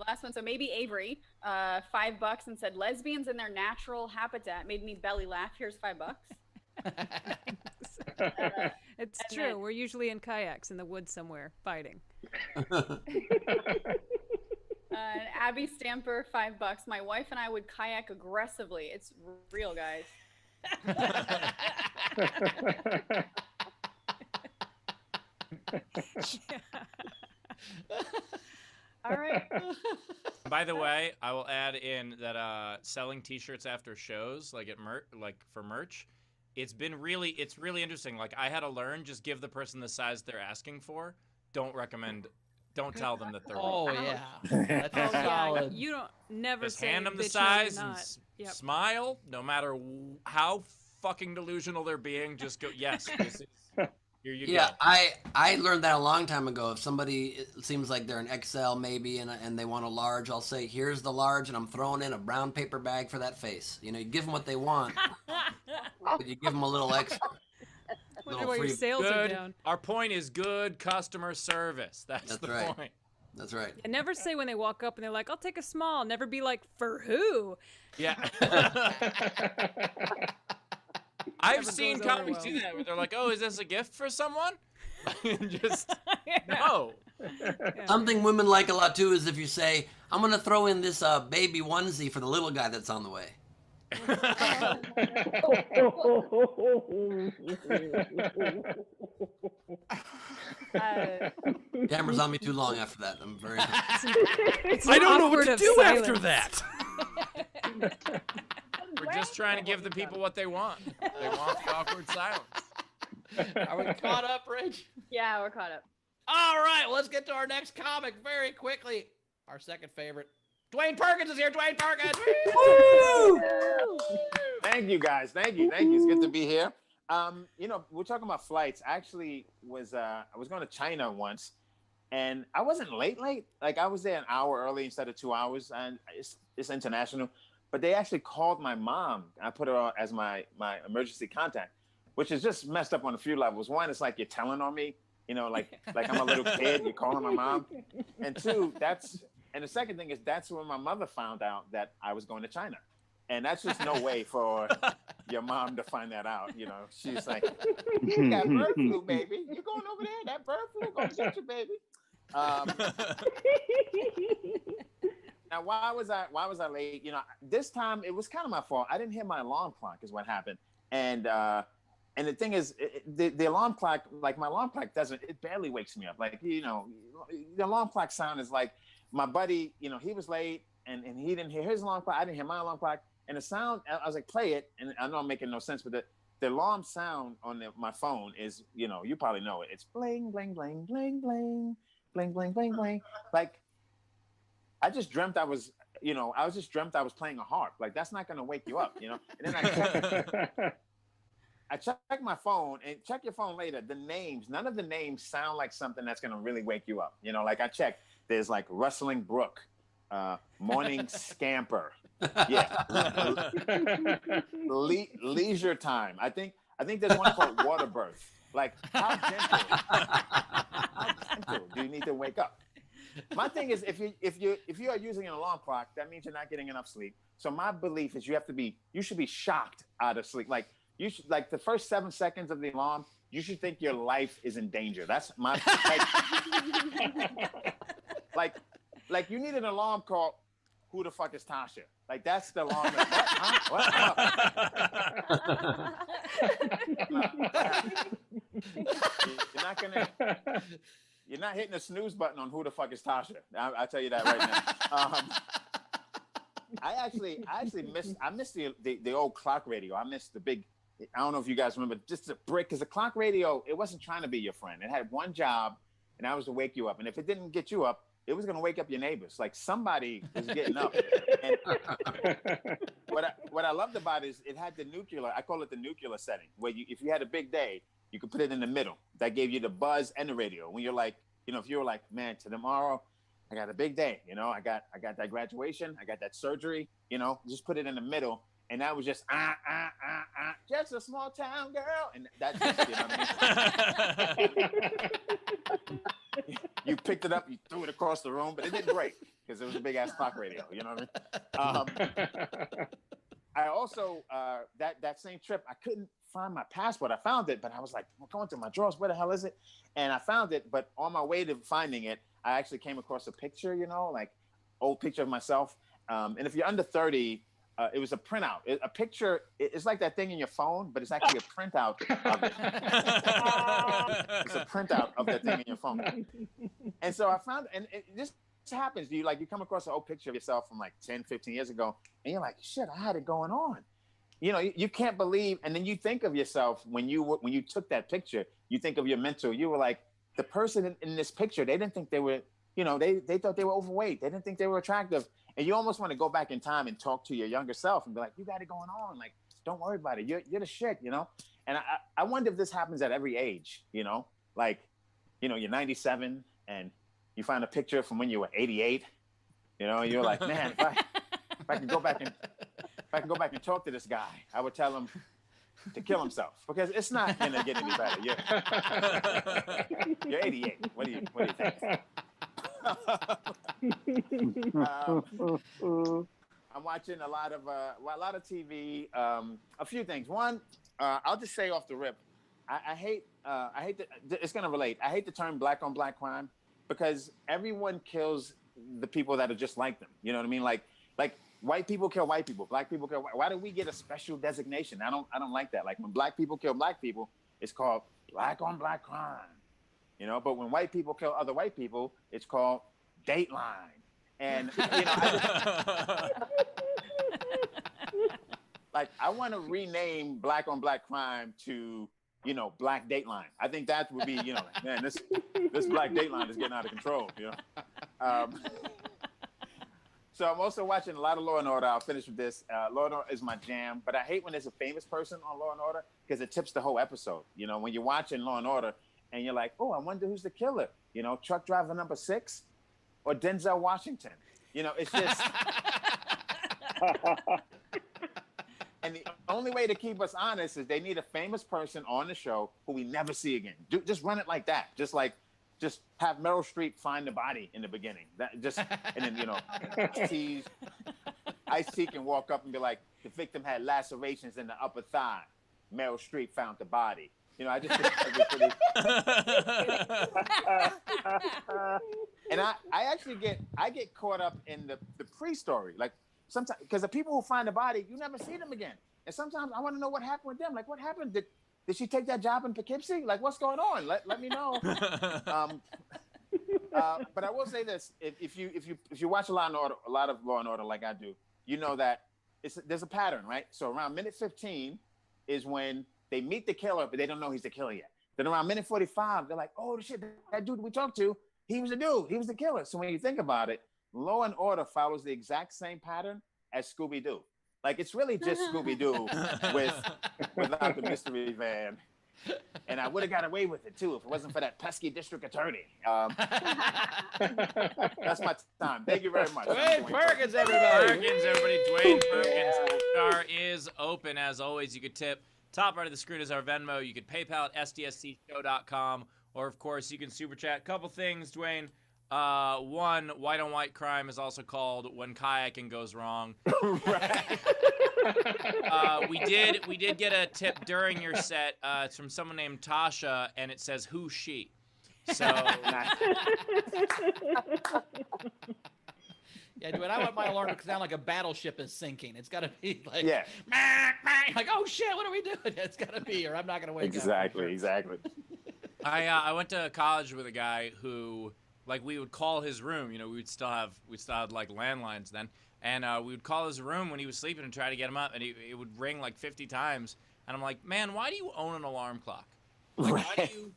Last one. So maybe Avery, $5 and said lesbians in their natural habitat made me belly laugh. Here's $5. It's and true. then- We're usually in kayaks in the woods somewhere fighting. And Abby Stamper, $5. My wife and I would kayak aggressively. It's real, guys. All right. By the way, I will add in that selling T-shirts after shows, like for merch, it's really interesting. Like, I had to learn, just give the person the size they're asking for. Don't tell them that they're Oh wrong. yeah, that's Oh yeah, solid. you don't never Just say hand them the bitch, no, you're size and not. Yep. smile, no matter how fucking delusional they're being. Just go, yes, this is, here you Yeah, go. I learned that a long time ago. If somebody it seems like they're an XL maybe and they want a large, I'll say, here's the large, and I'm throwing in a brown paper bag for that face. You know, you give them what they want, but you give them a little extra. Wonder Little why your free- sales are Good. down. Our point is good customer service. That's That's the right. point. That's right. And never say when they walk up and they're like, "I'll take a small." Never be like, "For who?" Yeah. I've Never seen goes over comics well. do that where they're like, "Oh, is this a gift for someone?" Just Yeah. no. Yeah. Something women like a lot too is if you say, I'm gonna throw in this baby onesie for the little guy that's on the way. Camera's on me too long after that. I'm very. It's I an don't know what awkward to of do after silence. that. We're just trying to give the people what they want. They want the awkward silence. Are we caught up, Rich? Yeah, we're caught up. All right, well, let's get to our next comic very quickly. Our second favorite, Dwayne Perkins is here. Dwayne Perkins. Thank you, guys. Thank you. It's good to be here. We're talking about flights. I actually I was going to China once, and I wasn't late. Like, I was there an hour early instead of 2 hours, and it's international. But they actually called my mom. I put her as my emergency contact. which is just messed up on a few levels. One, it's like you're telling on me, you know, like I'm a little kid, you're calling my mom. And two, and the second thing is that's when my mother found out that I was going to China. And that's just no way for your mom to find that out. You know, she's like, you got bird flu, baby. You're going over there, that bird flu gonna get you, baby. Now, why was I late? You know, this time it was kind of my fault. I didn't hear my alarm clock is what happened. And the thing is, the alarm clock, like my alarm clock it barely wakes me up. Like, you know, the alarm clock sound is like my buddy, you know, he was late and he didn't hear his alarm clock. I didn't hear my alarm clock. And the sound, I was like, play it. And I know I'm making no sense, but the alarm sound on my phone is, you know, you probably know it. It's bling, bling, bling, bling, bling, bling, bling, bling, bling. Like, I just dreamt I was playing a harp. Like, that's not going to wake you up, you know? And then I check my phone, and check your phone later. The names, none of the names sound like something that's going to really wake you up. You know, like I checked, there's like Rustling Brook, Morning Scamper. Yeah. Leisure Time. I think there's one called Water Birth. Like, how gentle do you need to wake up? My thing is, if you are using an alarm clock, that means you're not getting enough sleep. So my belief is you should be shocked out of sleep. Like, you should, like, the first 7 seconds of the alarm, you should think your life is in danger. That's my like you need an alarm called "Who the fuck is Tasha?" Like, that's the alarm. You're not hitting the snooze button on "Who the fuck is Tasha?" I'll tell you that right now. I miss the old clock radio. I miss the big. I don't know if you guys remember, just a brick, because the clock radio, it wasn't trying to be your friend. It had one job, and that was to wake you up. And if it didn't get you up, it was going to wake up your neighbors. Like, somebody was getting up. And what I loved about it is it had the nuclear, I call it the nuclear setting, where if you had a big day, you could put it in the middle. That gave you the buzz and the radio. When you're like, you know, if you were like, man, tomorrow I got a big day, you know, I got that graduation, I got that surgery, you know, just put it in the middle. And that was just, just a small town girl. And that's just, you know what I mean? You picked it up, you threw it across the room, but it didn't break because it was a big ass clock radio, you know what I mean? I also, that same trip, I couldn't find my passport. I found it, but I was like, I'm going through my drawers, where the hell is it? And I found it, but on my way to finding it, I actually came across a picture, you know, like old picture of myself. And if you're under 30, it was a printout. A picture, it's like that thing in your phone, but it's actually a printout of it. It's a printout of that thing in your phone. And so I found, and this happens, you come across an old picture of yourself from like 10, 15 years ago, and you're like, shit, I had it going on. You know, you can't believe, and then you think of yourself when you took that picture, you think of your mentor, you were like, the person in this picture, they didn't think they were, you know, they thought they were overweight. They didn't think they were attractive. And you almost want to go back in time and talk to your younger self and be like, you got it going on. Like, don't worry about it. You're the shit, you know? And I wonder if this happens at every age, you know? Like, you know, you're 97 and you find a picture from when you were 88, you know, and you're like, man, if I can go back and talk to this guy, I would tell him to kill himself, because it's not going to get any better. You're 88. What do you think? I'm watching a lot of TV. A few things. One, I'll just say off the rip, I hate it's gonna relate. I hate the term black on black crime, because everyone kills the people that are just like them. You know what I mean? Like white people kill white people, black people kill white. Why do we get a special designation? I don't like that. Like, when black people kill black people, it's called black on black crime. You know, but when white people kill other white people, it's called Dateline. And, you know, I want to rename black on black crime to, you know, Black Dateline. I think that would be, you know, like, man, this Black Dateline is getting out of control, you know. So I'm also watching a lot of Law and Order. I'll finish with this. Law and Order is my jam, but I hate when there's a famous person on Law and Order, because it tips the whole episode. You know, when you're watching Law and Order, and you're like, oh, I wonder who's the killer. You know, truck driver number 6 or Denzel Washington. You know, it's just. And the only way to keep us honest is they need a famous person on the show who we never see again. Just run it like that. Just have Meryl Streep find the body in the beginning. And then Ice-T can walk up and be like, the victim had lacerations in the upper thigh. Meryl Streep found the body. I just think that'd be pretty. And I actually get caught up in the pre-story. Like sometimes, because the people who find the body, you never see them again. And sometimes I want to know what happened with them. Like, what happened? Did she take that job in Poughkeepsie? Like, what's going on? Let me know. But I will say this: if you watch a lot of Law and Order like I do, you know that there's a pattern, right? So around minute 15 is when they meet the killer, but they don't know he's the killer yet. Then around minute 45, they're like, "Oh shit, that dude we talked to, he was the dude. He was the killer." So when you think about it, Law and Order follows the exact same pattern as Scooby-Doo. Like, it's really just Scooby-Doo without the mystery van. And I would have got away with it too if it wasn't for that pesky district attorney. That's my time. Thank you very much. Dwayne Perkins, everybody. Dwayne Perkins. Star is open as always. You could tip. Top right of the screen is our Venmo. You could PayPal at sdscshow.com, or of course you can super chat. Couple things, Dwayne. One, white on white crime is also called when kayaking goes wrong. Right. We did get a tip during your set. It's from someone named Tasha, and it says who's she. So yeah, dude, I want my alarm to sound like a battleship is sinking. It's got to be like, Yeah. like, oh shit, what are we doing? It's got to be, or I'm not gonna wake up. Exactly. I went to college with a guy who, like, we would call his room. We'd still have like landlines then, and we would call his room when he was sleeping and try to get him up, and it would ring like 50 times. And I'm like, man, why do you own an alarm clock? Like, why do you?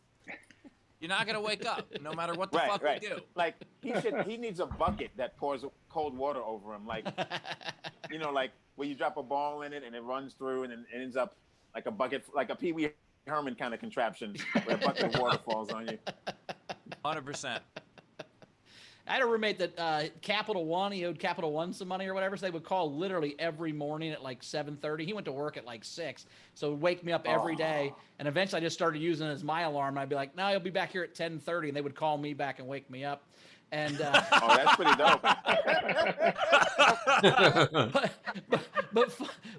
You're not gonna wake up no matter what the fuck we do. Like he needs a bucket that pours cold water over him. Like, like where you drop a ball in it and it runs through and it ends up like a bucket, like a Pee Wee Herman kind of contraption where a bucket of water falls on you. 100%. I had a roommate that Capital One, he owed Capital One some money or whatever, so they would call literally every morning at like 7:30. He went to work at like 6, so it would wake me up every day. And eventually I just started using it as my alarm. I'd be like, no, he'll be back here at 10:30, and they would call me back and wake me up. And oh, that's pretty dope.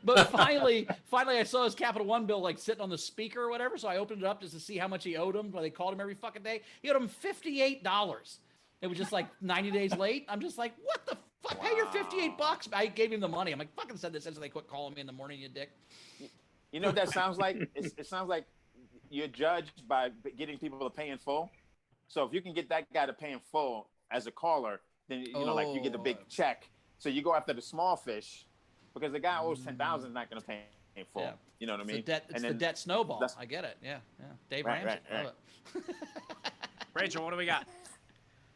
but finally I saw his Capital One bill like sitting on the speaker or whatever, so I opened it up just to see how much he owed him. They called him every fucking day. He owed him $58. It was just like 90 days late. I'm just like, what the fuck? Wow. Pay your $58. I gave him the money. I'm like, fucking said this since they quit calling me in the morning, you dick. You know what that sounds like? It sounds like you're judged by getting people to pay in full. So if you can get that guy to pay in full as a caller, then like you get the big check. So you go after the small fish because the guy owes $10,000 is not going to pay in full. Yeah. You know what I mean? It's the debt snowball. I get it. Yeah. Dave Ramsey. Right. Rachel, what do we got?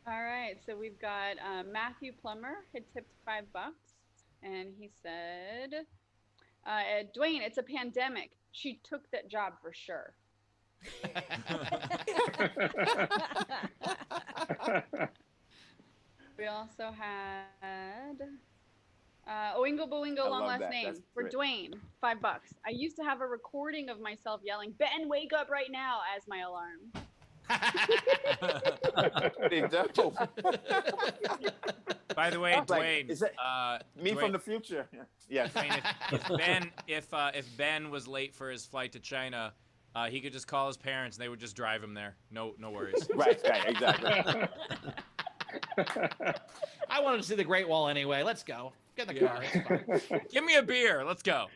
All right, so we've got Matthew Plummer had tipped $5, and he said, Dwayne, it's a pandemic. She took that job for sure. We also had Oingo Boingo, long last name, for Dwayne, $5. I used to have a recording of myself yelling, "Ben, wake up right now," as my alarm. By the way, Dwayne, is that me Dwayne, from the future? Yes. Dwayne, if Ben was late for his flight to China, he could just call his parents and they would just drive him there. No worries. Right, exactly. I wanted to see the Great Wall anyway. Let's go. Get in the car. It's fine. Give me a beer. Let's go.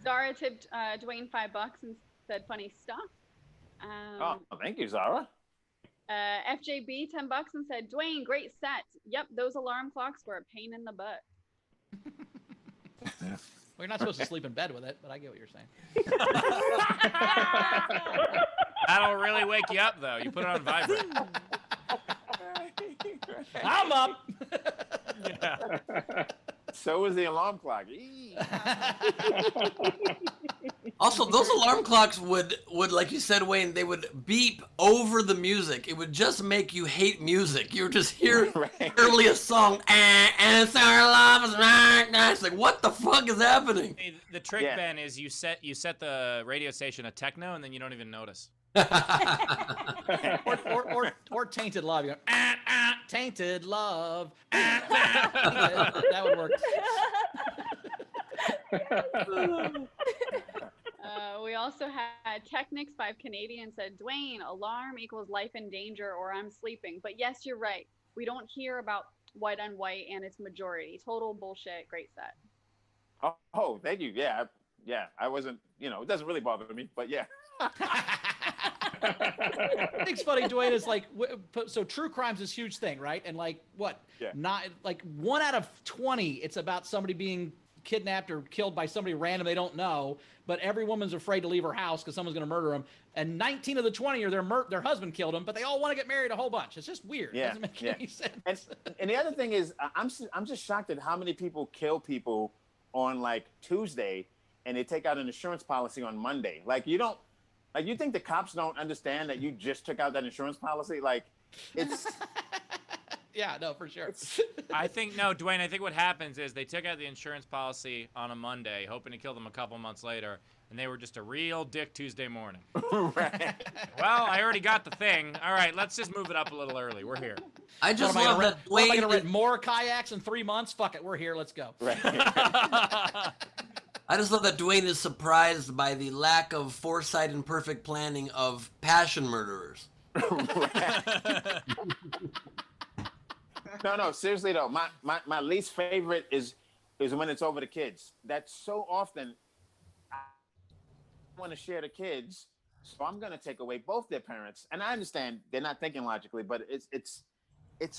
Zara tipped Dwayne $5 and said funny stuff. Thank you, Zara. FJB $10 and said, Dwayne, great set. Yep, those alarm clocks were a pain in the butt. Well, you're not supposed to sleep in bed with it, but I get what you're saying. That'll really wake you up, though. You put it on vibrate. I'm up. Yeah. So is the alarm clock. Also, those alarm clocks would, like you said, Wayne, they would beep over the music. It would just make you hate music. You would just hear early a song, and it's our love is right now. It's like, what the fuck is happening? Hey, the trick, Ben, is you set the radio station to techno, and then you don't even notice. or Tainted Love. You go, Tainted Love. That would work. We also had Technics 5 Canadian said, Dwayne, alarm equals life in danger or I'm sleeping. But yes, you're right. We don't hear about white on white and its majority. Total bullshit. Great set. Oh, thank you. Yeah. I wasn't, it doesn't really bother me, but yeah. I think it's funny, Dwayne, is like, so true crime's this huge thing, right? And like, what? Yeah. Not like 1 out of 20, it's about somebody being kidnapped or killed by somebody random they don't know, but every woman's afraid to leave her house because someone's going to murder them. And 19 of the 20 are their husband killed them, but they all want to get married a whole bunch. It's just weird. Yeah. It doesn't make any sense. And the other thing is, I'm just shocked at how many people kill people on like Tuesday and they take out an insurance policy on Monday. Like you think the cops don't understand that you just took out that insurance policy? Like it's Yeah, no, for sure. Dwayne, I think what happens is they took out the insurance policy on a Monday, hoping to kill them a couple months later, and they were just a real dick Tuesday morning. Right. Well, I already got the thing. All right, let's just move it up a little early. We're here. I just love that Am I going to Dwayne. rent more kayaks in 3 months? Fuck it, we're here. Let's go. Right. I just love that Dwayne is surprised by the lack of foresight and perfect planning of passion murderers. No, seriously though, my least favorite is when it's over the kids. That's so often I want to share the kids, so I'm gonna take away both their parents. And I understand they're not thinking logically, but it's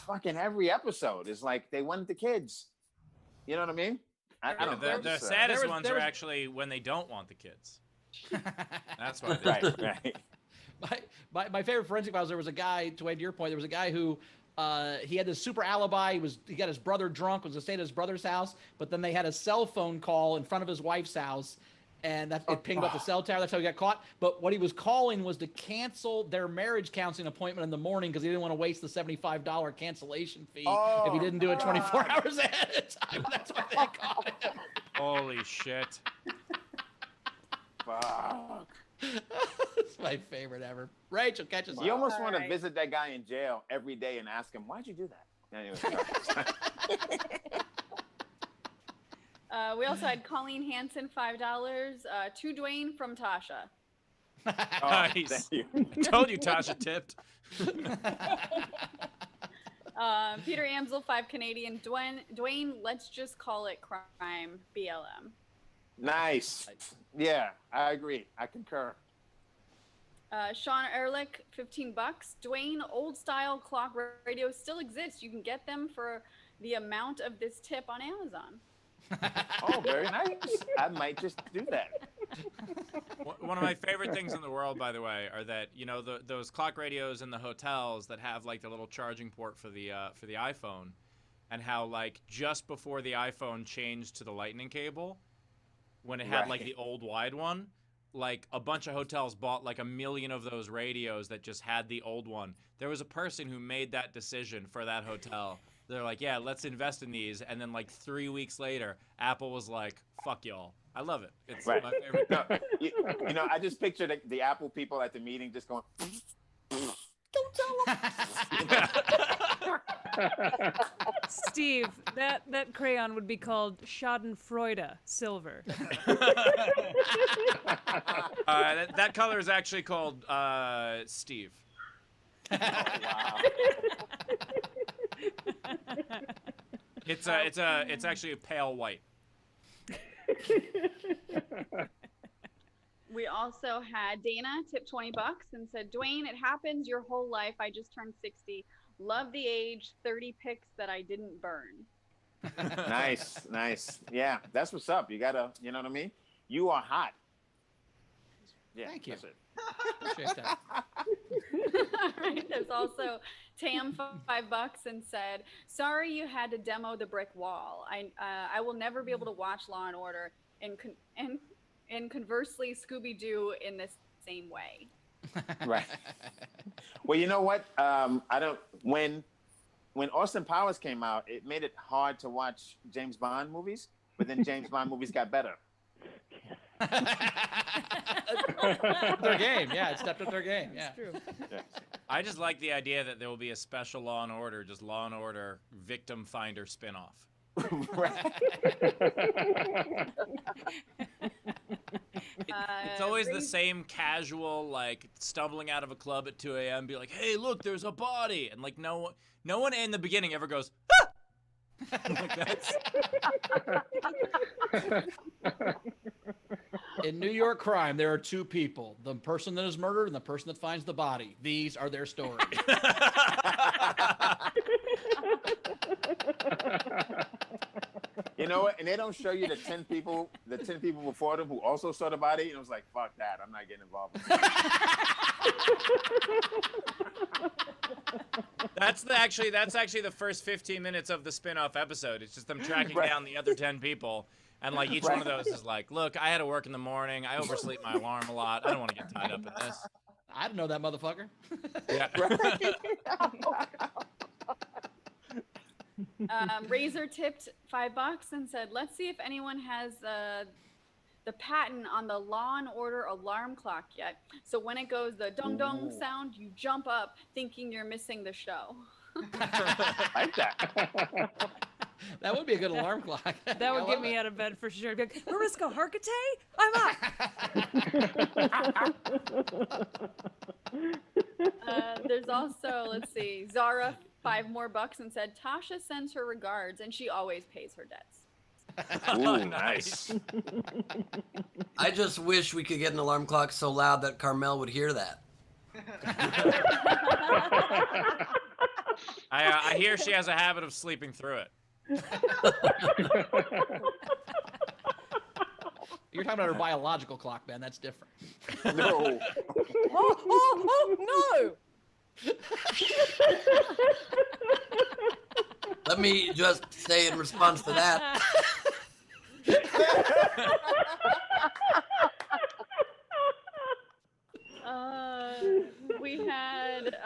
fucking every episode. It's like they wanted the kids. You know what I mean? I don't know. The saddest ones are actually when they don't want the kids. That's why. Right. My favorite forensic files, there was a guy, to your point, there was a guy who he had this super alibi. He got his brother drunk, was staying at his brother's house, but then they had a cell phone call in front of his wife's house, and it pinged up the cell tower. That's how he got caught. But what he was calling was to cancel their marriage counseling appointment in the morning because he didn't want to waste the $75 cancellation fee if he didn't do it 24 hours ahead of time. That's why they caught him. Holy shit. Fuck. It's my favorite ever. Rachel, catch us up. You almost want to visit that guy in jail every day and ask him, why'd you do that? Anyway, We also had Colleen Hansen, $5. To Dwayne from Tasha. Nice. Thank you. I told you Tasha tipped. Peter Amsel, 5 Canadian. Dwayne, let's just call it crime, BLM. Nice. Yeah, I agree. I concur. Sean Ehrlich, $15. Dwayne, old style clock radios still exist. You can get them for the amount of this tip on Amazon. Oh, very nice. I might just do that. One of my favorite things in the world, by the way, are that those clock radios in the hotels that have like the little charging port for the iPhone, and how like just before the iPhone changed to the Lightning cable, when it had like the old wide one, like a bunch of hotels bought like 1 million of those radios that just had the old one. There was a person who made that decision for that hotel. They're like, yeah, let's invest in these. And then like 3 weeks later, Apple was like, fuck y'all. I love it. It's my favorite thing. No, I just picture the Apple people at the meeting just going, don't tell them. Steve, that crayon would be called Schadenfreude silver. That color is actually called Steve. Oh, wow. It's actually a pale white. We also had Dana tip $20 and said, Dwayne, it happens your whole life. I just turned 60. Love the age, 30 pics that I didn't burn. Nice. Yeah, that's what's up. You gotta, you know what I mean? You are hot. Yeah, Thank you. That's it. Appreciate that. All right, there's also Tam, $5 and said, sorry you had to demo the brick wall. I will never be able to watch Law and Order and and conversely, Scooby-Doo in the same way. Right. Well, you know what? I don't. When Austin Powers came out, it made it hard to watch James Bond movies. But then James Bond movies got better. Their game, yeah, it stepped up their game. Yeah, It's true. Yeah. I just like the idea that there will be a special Law and Order, just Law and Order Victim Finder spinoff. It's always the same casual, like stumbling out of a club at 2 a.m. Be like, "Hey, look, there's a body," and like no one in the beginning ever goes, "Ah!" Like, that's... In New York crime, there are two people: the person that is murdered and the person that finds the body. These are their stories. You know what? And they don't show you the 10 people before them who also saw the body. And it was like, fuck that. I'm not getting involved with that. That's actually the first 15 minutes of the spin-off episode. It's just them tracking down the other 10 people. And like each one of those is like, look, I had to work in the morning. I oversleep my alarm a lot. I don't want to get tied up in this. I didn't know that motherfucker. Yeah. Razor tipped $5 and said, "Let's see if anyone has the patent on the Law and Order alarm clock yet. So when it goes the dong dong sound, you jump up thinking you're missing the show." I like that. That would be a good alarm clock. That would get me out of bed for sure. Be like, Mariska Hargitay, I'm up. There's also, let's see, Zara, $5 more and said, "Tasha sends her regards and she always pays her debts." Ooh, nice. I just wish we could get an alarm clock so loud that Carmel would hear that. I hear she has a habit of sleeping through it. You're talking about her biological clock, Ben. That's different. No. Oh, no! Let me just say in response to that, We had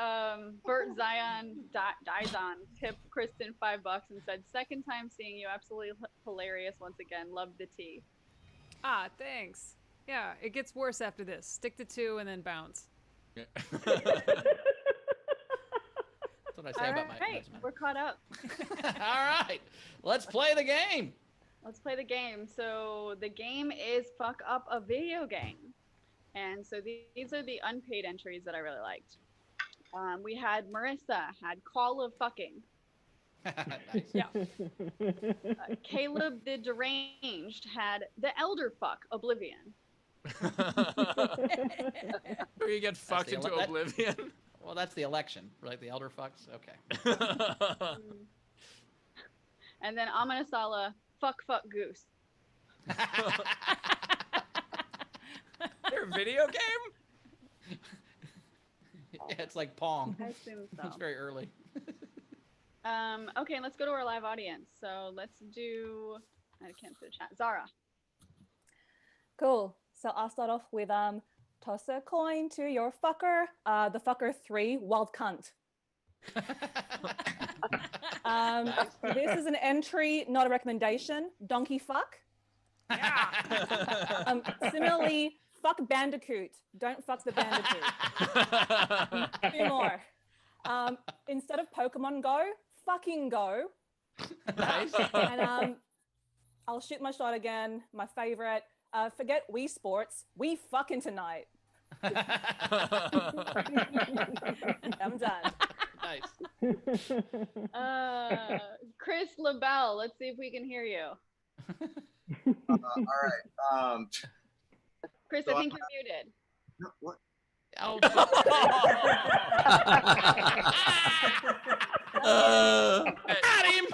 Bert Dizon tip Kristen $5 and said, "Second time seeing you, absolutely hilarious once again. Love the tea." Ah, thanks. Yeah, it gets worse after this. Stick to 2 and then bounce. That's what I say All about my right, we're caught up. All right, let's play the game. Let's play the game. So the game is Fuck Up a Video Game. And so these are the unpaid entries that I really liked. We had Marissa had Call of Fucking. Nice. Yeah. Caleb the Deranged had The Elder Fuck Oblivion. Where you get fucked the into ele- oblivion. Well, that's the election, right? The elder fucks. Okay. And then Amanasala, Fuck Goose. Their video game? Yeah, it's like Pong. I assume so. It's very early. Okay, let's go to our live audience. So let's do, I can't see the chat. Zara. Cool. So I'll start off with toss a coin to your fucker. The fucker 3, wild cunt. This is an entry, not a recommendation. Donkey fuck. Yeah. Similarly, fuck bandicoot. Don't fuck the bandicoot. 2 more. Instead of Pokemon Go, fucking go. Nice. And I'll shoot my shot again. My favorite. Forget Wii Sports. We fucking tonight. I'm done. Nice. Chris LaBelle, let's see if we can hear you. All right. Chris, So I think you're muted. No, what? Oh, Got him!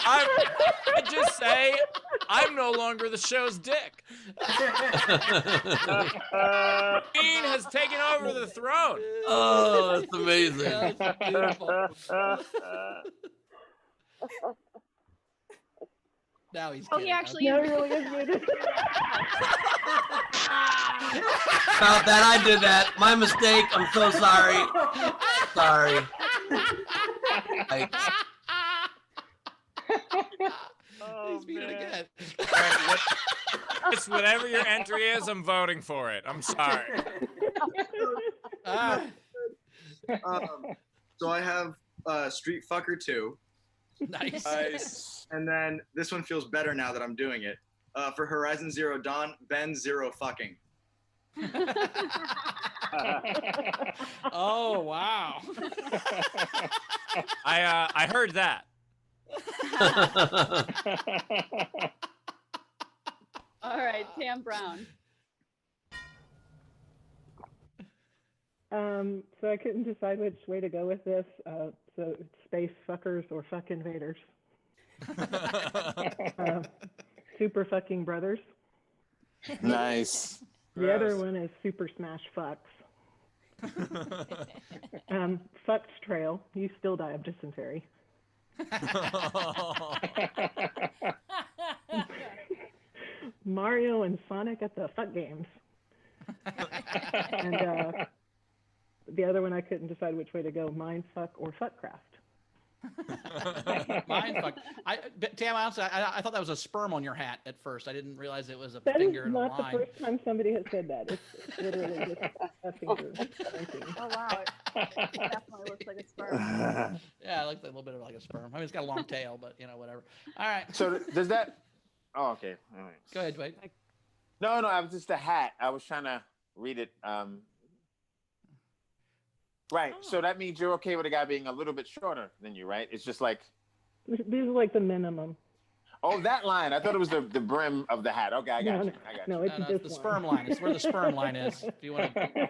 I just say, I'm no longer the show's dick. Dean has taken over the throne. oh, that's amazing. that's beautiful. Now he's Oh, kidding. he actually No, is. he really is muted. About that, I did that. My mistake. I'm so sorry. Sorry. He's muted again. All right, Chris, whatever your entry is, I'm voting for it. I'm sorry. So I have Street Fucker 2. Nice. And then this one feels better now that I'm doing it. For Horizon Zero Dawn, Ben Zero Fucking. Oh, wow. I heard that. All right, Tam Brown. So I couldn't decide which way to go with this. So it's space fuckers or fuck invaders. Super fucking brothers. Nice. The other Gross. one is super smash fucks. Fucks trail. You still die of dysentery. Mario and Sonic at the fuck games. And the other one I couldn't decide which way to go. Mind fuck or fuckcraft. Mindfuck. Tam, honestly, I thought that was a sperm on your hat at first. I didn't realize it was a That is finger and a not the line. first time somebody has said that. It's literally just a finger pointing. Oh wow, it definitely looks like a sperm. Yeah, I like a little bit of like a sperm. I mean, it's got a long tail, but whatever. All right, So does that? Oh, okay. All right. go ahead, Dwayne. No, I was just a hat. I was trying to read it. Right. So that means you're okay with a guy being a little bit shorter than you, right? It's just like, These are like the minimum. oh, that line. I thought it was the brim of the hat. Okay, I got you. I got you. No, it's No, this it's the one. sperm line. It's where the sperm line is. If you want to.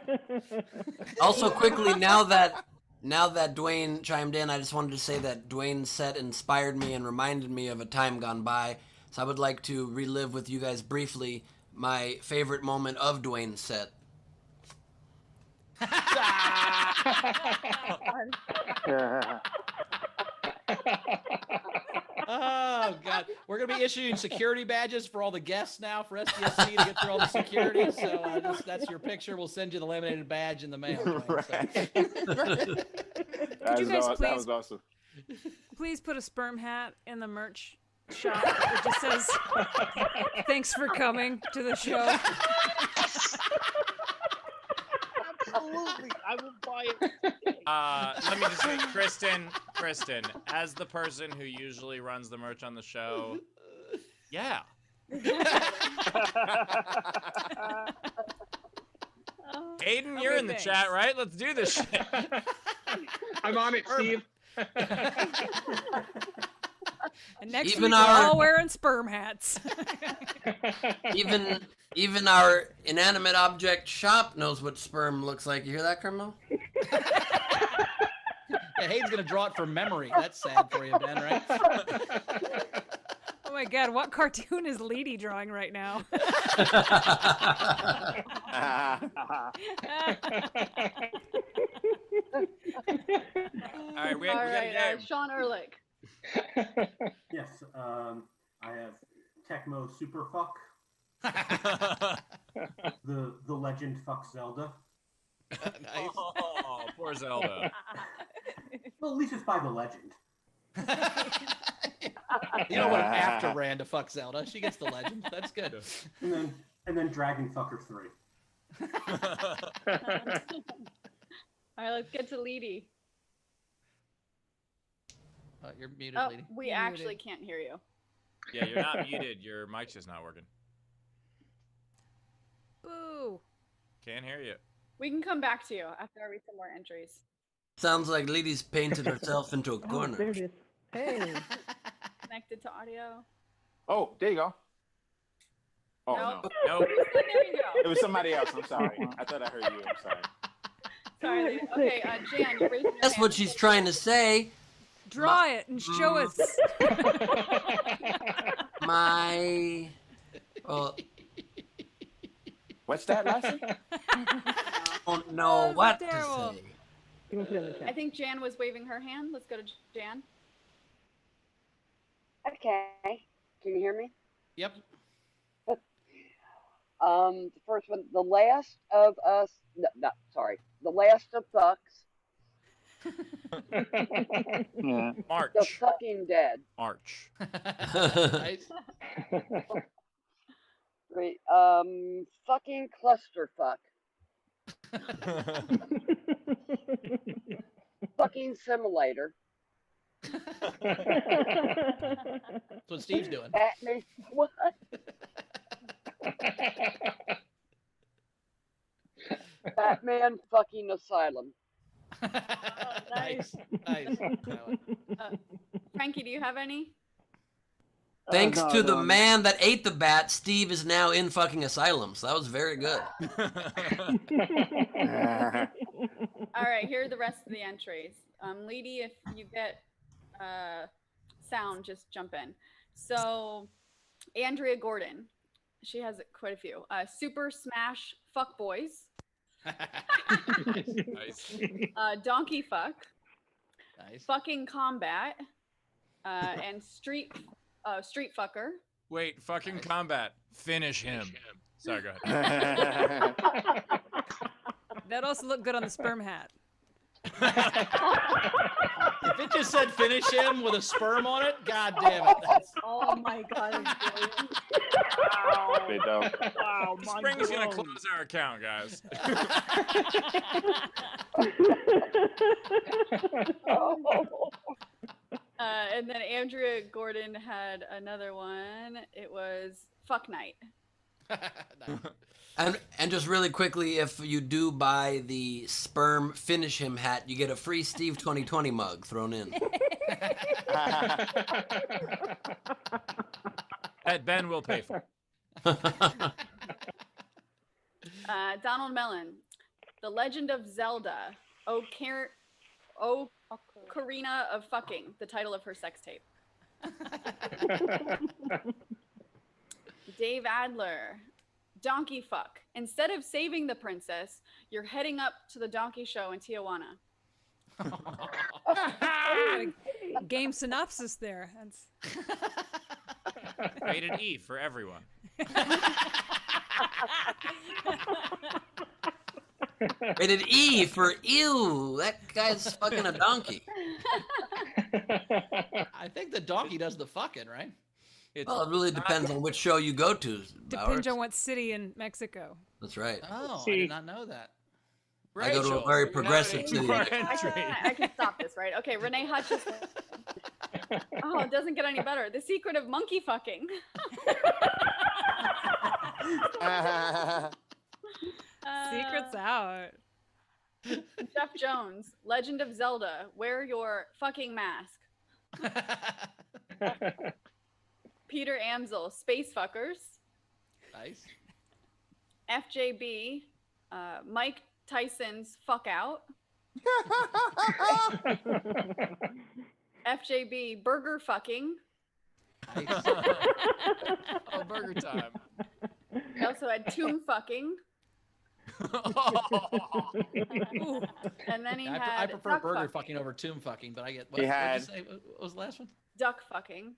Also, quickly, now that Dwayne chimed in, I just wanted to say that Dwayne's set inspired me and reminded me of a time gone by. So I would like to relive with you guys briefly my favorite moment of Dwayne's set. Oh God, we're gonna be issuing security badges for all the guests now for SDSC to get through all the security. So that's your picture. We'll send you the laminated badge in the mail. Dwayne, Could you guys That please was awesome. please put a sperm hat in the merch shop that just says thanks for coming to the show. Absolutely, I will buy it. Let me just say, Kristen, as the person who usually runs the merch on the show, yeah. Aiden, you're in the thanks. chat, right? Let's do this shit. I'm on it, Steve. And next Even week, we're our- all wearing sperm hats. Even our inanimate object shop knows what sperm looks like. You hear that, criminal? Yeah, Hayden's gonna draw it from memory. That's sad for you, Ben, right? Oh my God, what cartoon is Leedy drawing right now? All right, we All got a right, game. Sean Ehrlich. Yes, I have Tecmo Superfuck, the legend Fuck Zelda. Nice. Oh, poor Zelda. Well, at least it's by the legend. You know what? After ran to fuck Zelda, she gets the legend. That's good. And then Dragon Fucker 3. All right, let's get to Leedy. You're muted, Oh, lady. we You're actually muted. can't hear you. Yeah, you're not muted. Your mic's just not working. Boo. Can't hear you. We can come back to you after I read some more entries. Sounds like Lady's painted herself into a Oh, corner. there it is. Hey. Connected to audio. Oh, there you go. Oh, Nope. no. Nope. There you go. It was somebody else. I'm sorry. I thought I heard you. I'm sorry. Sorry, Leedy. Okay, Jan, you're raising your That's hand. what she's trying to say. Draw it and show us. My... Well, What's that, Lassie? I don't know That's what terrible. to say. You can put it in the I chat. think Jan was waving her hand. Let's go to Jan. Okay. Can you hear me? Yep. The first one, The Last of Us. No, sorry. The Last of Fucks. March. The Fucking Dead. March. Nice. Great. Fucking Clusterfuck. Fucking Simulator. That's what Steve's doing. Batman. What? Batman fucking Asylum. Nice. Nice. Frankie, do you have any? Thanks no, to the no. man that ate the bat, Steve is now in fucking asylum. So that was very good. All right, here are the rest of the entries. Lady, if you get sound, just jump in. So, Andrea Gordon, she has quite a few. Super Smash Fuck Boys. Nice. Donkey Fuck. Nice. Fucking Combat. And Street Fucker. Wait, fucking combat. Finish him. Sorry, go ahead. That also looked good on the sperm hat. If it just said finish him with a sperm on it, god damn it. That's... Oh my god, it's brilliant. They don't. Wow, Spring's gonna close our account, guys. And then Andrea Gordon had another one. It was Fuck Night. Nice. And just really quickly, if you do buy the sperm finish him hat, you get a free Steve 2020 mug thrown in. That Ben will pay for. Donald Mellon, The Legend of Zelda. Ocarina of Fucking, the title of her sex tape. Dave Adler, Donkey Fuck. Instead of saving the princess, you're heading up to the donkey show in Tijuana. A game synopsis there. That's... Rated E for everyone. Rated E for ew. That guy's fucking a donkey. I think the donkey does the fucking, right? Well, it really depends on which show you go to. Depends on what city in Mexico. That's right. Oh, I See. did not know that. I go to a very progressive city. I can stop this, right? Okay, Renee Hutchison. Oh, it doesn't get any better. The Secret of Monkey Fucking. Secret's out. Jeff Jones, Legend of Zelda. Wear your fucking mask. Peter Amsel, Space Fuckers. Nice. FJB, Mike Tyson's Fuck Out. FJB, Burger Fucking. Nice. Oh, burger time. He also had Tomb Fucking. Ooh. And then he I had prefer duck burger fucking over tomb fucking, but I get what, He what'd had- you say? What was the last one? Duck Fucking.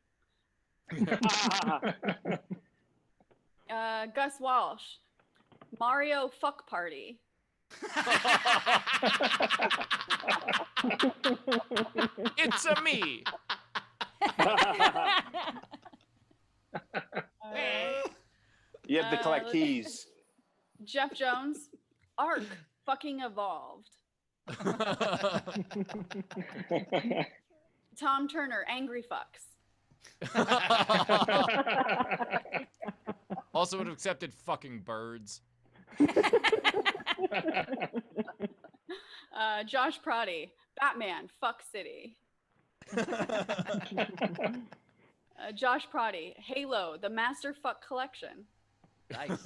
Gus Walsh, Mario Fuck Party. It's a me. You have to collect keys. Jeff Jones, Ark Fucking Evolved. Tom Turner, Angry Fucks. Also would have accepted fucking birds. Josh Proddy, Batman Fuck City. Josh Proddy, Halo, the Master Fuck Collection. Nice.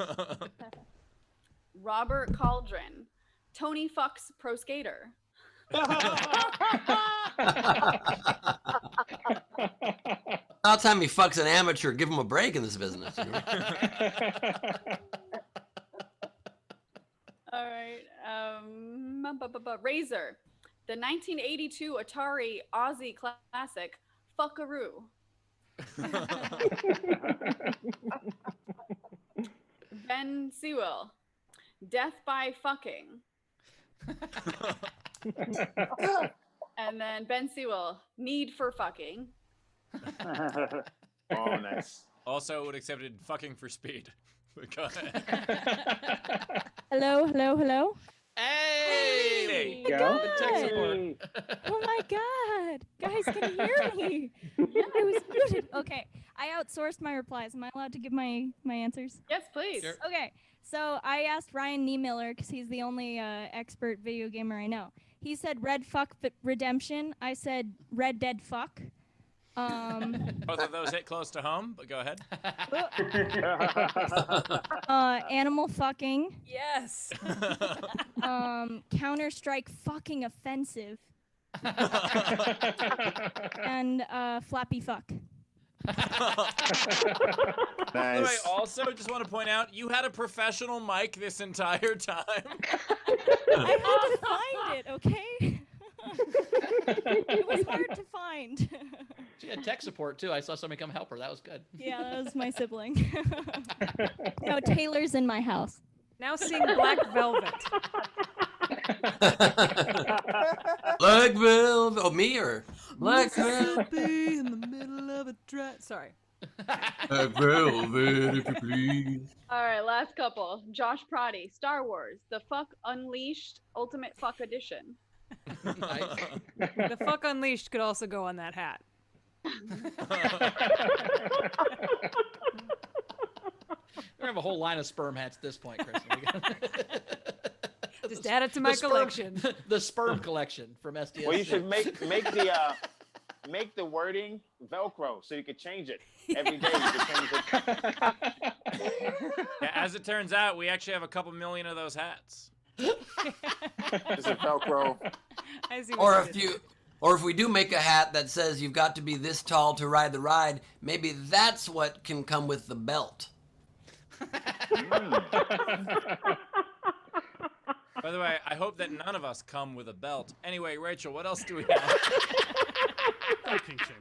Robert Cauldron, Tony Fucks Pro Skater. About time he fucks an amateur. Give him a break in this business. You know? All right. Razor, the 1982 Atari Aussie classic, Fuckaroo. Ben Sewell, death by fucking. And then Ben Sewell, need for fucking. Oh, nice. Also would accepted fucking for speed. But go ahead. Hello, hello, hello. Hey! Hey! Go. Good tech support. Oh my god. Guys, can you hear me? I was muted. Okay. I outsourced my replies. Am I allowed to give my answers? Yes, please. Sure. Okay. So I asked Ryan Niemiller, because he's the only expert video gamer I know. He said Red Fuck Redemption. I said Red Dead Fuck. Both of those hit close to home, but go ahead. Animal Fucking. Yes. Counter-Strike Fucking Offensive. And Flappy Fuck. By the way, Nice. also just want to point out, you had a professional mic this entire time. I had to find it, okay? It was hard to find. She had tech support too. I saw somebody come help her. That was good. Yeah, that was my sibling. No, Taylor's in my house. Now sing Black Velvet. Black Velvet. Oh, me or Black Velvet? Mississippi in the middle of a dry. Sorry. Black Velvet, if you please. All right, last couple. Josh Proddy, Star Wars, The Fuck Unleashed Ultimate Fuck Edition. Nice. The Fuck Unleashed could also go on that hat. We have a whole line of sperm hats at this point, Kristen. Just add it to my collection. The sperm collection from SDS. Well, you should make the wording Velcro so you could change it every day. You could change it. Yeah, as it turns out, we actually have a couple million of those hats. Is it Velcro? I see what Or if we do make a hat that says you've got to be this tall to ride the ride, maybe that's what can come with the belt. By the way, I hope that none of us come with a belt. Anyway, Rachel, what else do we have?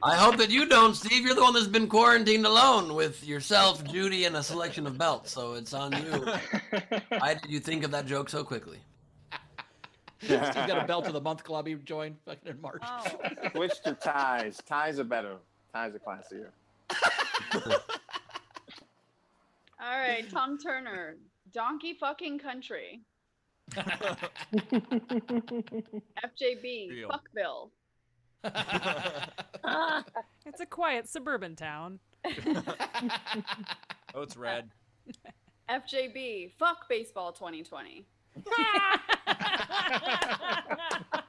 I hope that you don't, Steve. You're the one that's been quarantined alone with yourself, Judy, and a selection of belts, so it's on you. Why did you think of that joke so quickly? Steve's got a belt of the month club he joined fucking in March. Oh. Switch to ties. Ties are better. Ties are classier. All right, Tom Turner, Donkey Fucking Country. FJB, Deal. Fuckville. It's a quiet suburban town. Oh, it's red. FJB, Fuck Baseball 2020.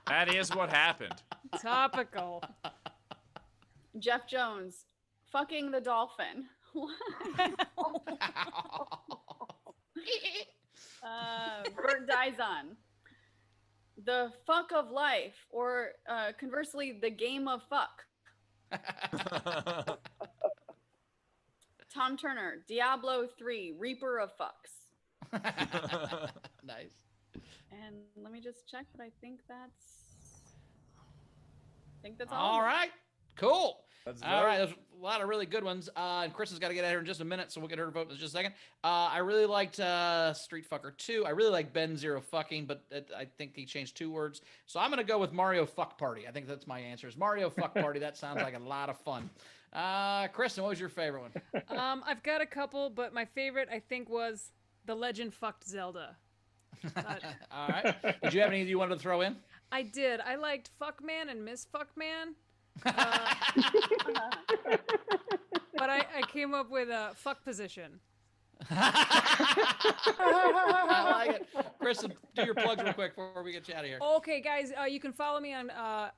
That is what happened. Topical. Jeff Jones, Fucking the Dolphin. Bert Dizon, The Fuck of Life, or conversely, The Game of Fuck. Tom Turner, Diablo 3, Reaper of Fucks. Nice. And let me just check, but I think that's all. All right. Cool. Let's All vote. right, there's a lot of really good ones. And Kristen's got to get out here in just a minute, so we'll get her to vote in just a second. I really liked Street Fucker 2. I really like Ben Zero Fucking, but I think he changed 2 words. So I'm going to go with Mario Fuck Party. I think that's my answer. Is Mario Fuck Party. That sounds like a lot of fun. Kristen, what was your favorite one? I've got a couple, but my favorite, I think, was The Legend Fucked Zelda. All right. Did you have any you wanted to throw in? I did. I liked Fuckman and Miss Fuckman. But I came up with a fuck position. I like it. Kristen, do your plugs real quick before we get you out of here. Okay, guys, you can follow me on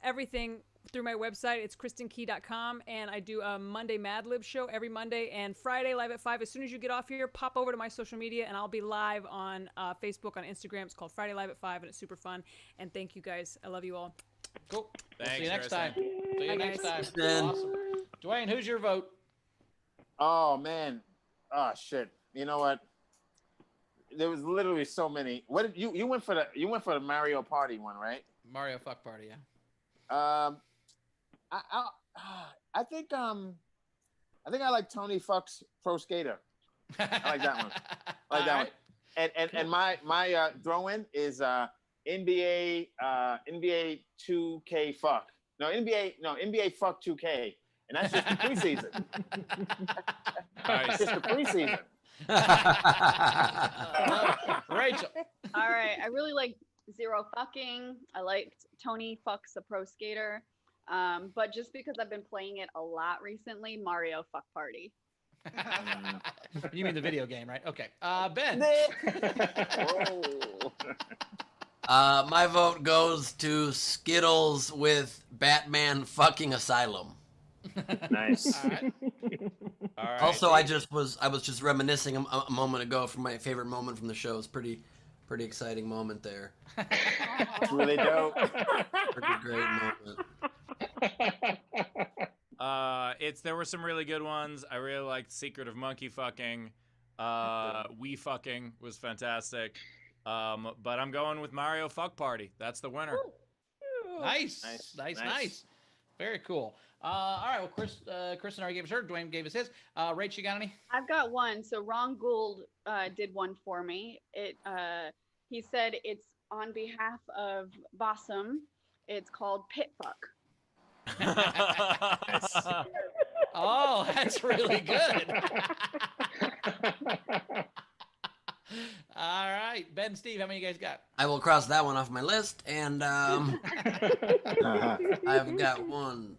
everything through my website. It's kristenkey.com, and I do a Monday Mad Lib show every Monday and Friday live at 5. As soon as you get off here, pop over to my social media, and I'll be live on Facebook, on Instagram. It's called Friday Live at 5, and it's super fun. And thank you, guys. I love you all. Cool. We'll Thanks, see you next Kristen. time. See you Bye, next time. guys. Awesome. Dwayne, who's your vote? Oh man. Oh shit. You know what? There was literally so many. What did you went for the Mario Party one, right? Mario Fuck Party, yeah. I think I like Tony Fucks Pro Skater. I like that one. I like that one. And my throw-in is NBA 2K fuck. NBA fuck 2K, and that's just the preseason. Nice. Just the preseason. Rachel. All right, I really like Zero Fucking. I liked Tony Fucks a Pro Skater. But just because I've been playing it a lot recently, Mario Fuck Party. You mean the video game, right? Okay. Ben. My vote goes to Skittles with Batman fucking Asylum. Nice. All right. All right. Also, I was just reminiscing a moment ago from my favorite moment from the show. It's pretty exciting moment there. It's really dope. Pretty great moment. There were some really good ones. I really liked Secret of Monkey Fucking. We Fucking was fantastic. But I'm going with Mario Fuck Party. That's the winner. Nice. Very cool. All right. Well, Kristen already gave us her. Dwayne gave us his. Rach, you got any? I've got one. So Ron Gould did one for me. He said it's on behalf of Bossum. It's called Pit Fuck. Oh, that's really good. All right, Ben, Steve, how many you guys got? I will cross that one off my list, and I've got 1,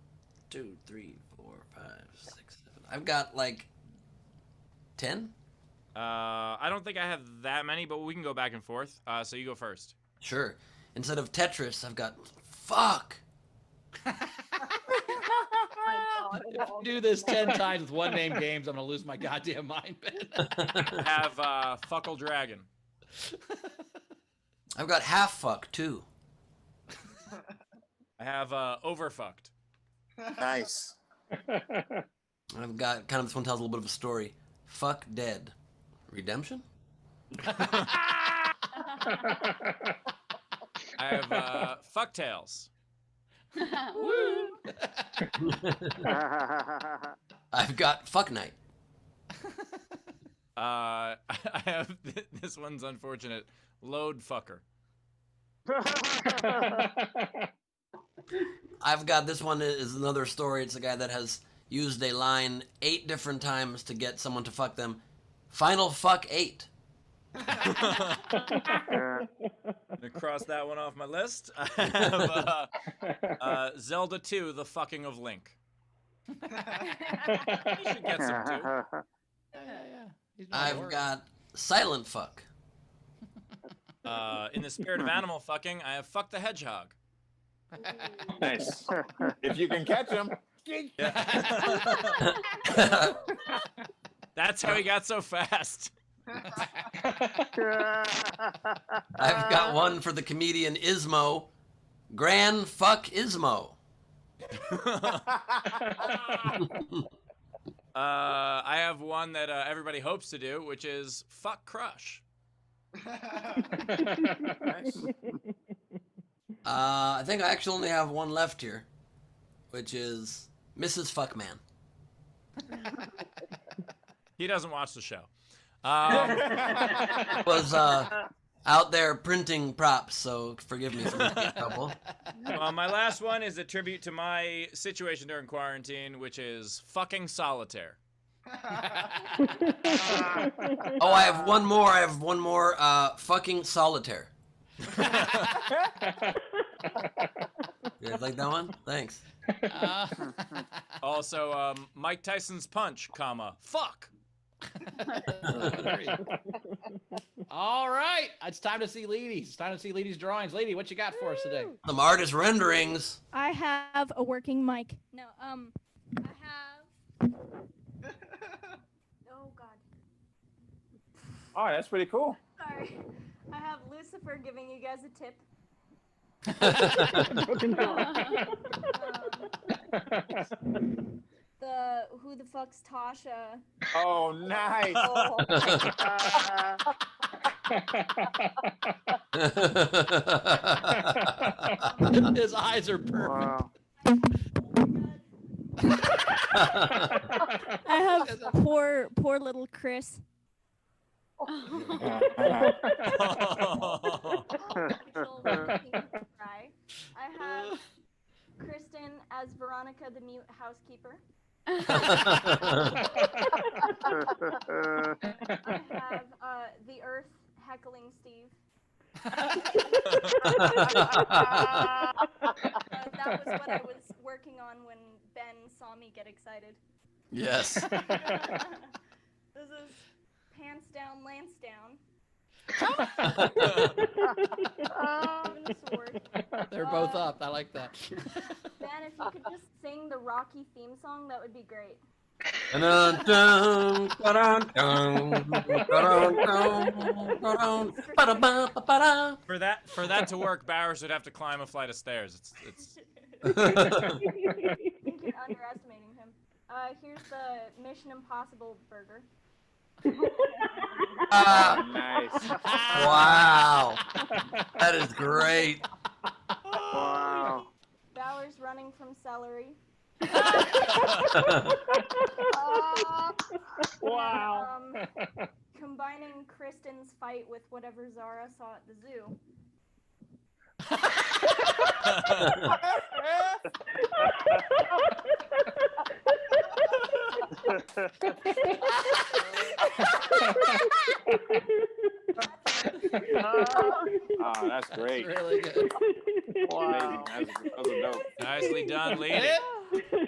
2, 3, 4, 5, 6, 7. I've got like 10. I don't think I have that many, but we can go back and forth. So you go first. Sure. Instead of Tetris, I've got fuck. If I do this 10 times with one name games, I'm gonna lose my goddamn mind, Ben. I have Fuckle Dragon. I've got half fuck too. I have Overfucked. Nice. I've got this one tells a little bit of a story. Fuck dead. Redemption? I have Fucktails. I've got fuck night. I have this one's unfortunate. Load Fucker. I've got this one is another story. It's a guy that has used a line 8 different times to get someone to fuck them. Final fuck 8. Gonna cross that one off my list. I have Zelda 2, The Fucking of Link. You should get some too. Yeah. I've got silent fuck. In the spirit of animal fucking, I have Fuck the Hedgehog. Nice. If you can catch him. Yeah. That's how he got so fast. I've got one for the comedian Ismo. Grand fuck Ismo. I have one that everybody hopes to do, which is Fuck Crush. Nice. I think I actually only have one left here, which is Mrs. Fuckman. He doesn't watch the show. Was out there printing props, so forgive me for making trouble. My last one is a tribute to my situation during quarantine, which is fucking solitaire. Oh, I have one more. Fucking solitaire. You guys like that one? Thanks. Also, Mike Tyson's punch, comma, fuck. All right, it's time to see Leedy's. It's time to see Leedy's drawings. Leedy, what you got for us today? Some artist renderings. I have a working mic. No, I have. Oh God. Oh, that's pretty cool. Sorry. I have Lucifer giving you guys a tip. The who the fuck's Tasha? Oh, nice. His eyes are perfect. Wow. I have poor little Chris. I have Kristen as Veronica, the mute housekeeper. I have the Earth heckling Steve. That was what I was working on when Ben saw me get excited. Yes. This is Pants Down, Lance Down. Even a sword. They're both up. I like that. Ben, if you could just sing the Rocky theme song, that would be great. For that to work, Bowers would have to climb a flight of stairs. It's I think you're underestimating him. Here's the Mission Impossible burger. Nice. Wow. That is great. Wow. Bowers running from celery. Wow. Combining Kristen's fight with whatever Zara saw at the zoo. Oh, that's great. That's really good. Wow. That was dope. nicely done, lady.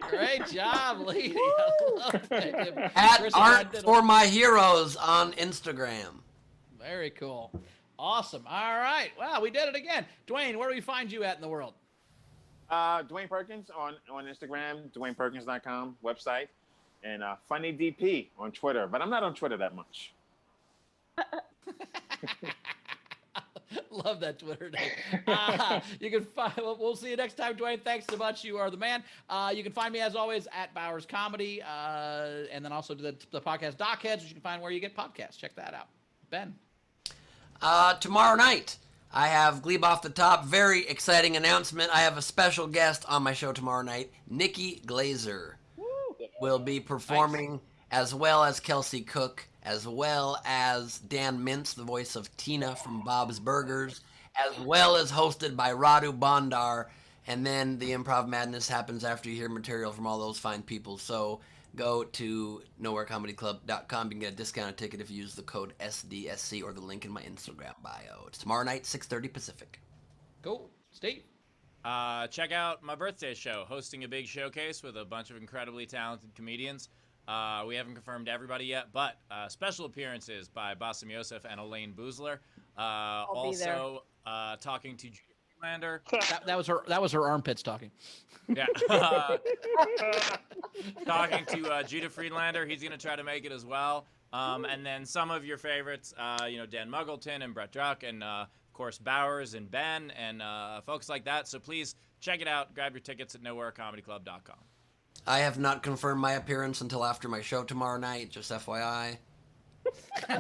Great job, lady. I love that. At Chris, Art for My Heroes on Instagram. Very cool. Awesome. All right. Wow, we did it again. Dwayne, where do we find you at in the world? Dwayne Perkins on Instagram, DwaynePerkins.com website, and Funny DP on Twitter. But I'm not on Twitter that much. Love that Twitter name. You can find. We'll see you next time, Dwayne. Thanks so much. You are the man. You can find me as always at Bowers Comedy, and then also the podcast Dockheads, which you can find where you get podcasts. Check that out. Ben. Tomorrow night, I have Glebe Off the Top. Very exciting announcement. I have a special guest on my show tomorrow night. Nikki Glazer will be performing, as well as Kelsey Cook, as well as Dan Mintz, the voice of Tina from Bob's Burgers, as well as hosted by Radu Bondar. And then the Improv Madness happens after you hear material from all those fine people. So go to nowherecomedyclub.com. You can get a discounted ticket if you use the code SDSC or the link in my Instagram bio. It's tomorrow night, 6:30 Pacific. Cool. Steve. Check out my birthday show, hosting a big showcase with a bunch of incredibly talented comedians. We haven't confirmed everybody yet, but special appearances by Bassem Youssef and Elaine Boozler. Also, talking to Judy Friedlander. That was her armpits talking. Yeah. Talking to Judah Friedlander. He's going to try to make it as well. And then some of your favorites, Dan Muggleton and Brett Druck and, of course, Bowers and Ben and folks like that. So please check it out. Grab your tickets at nowherecomedyclub.com. I have not confirmed my appearance until after my show tomorrow night, just FYI. I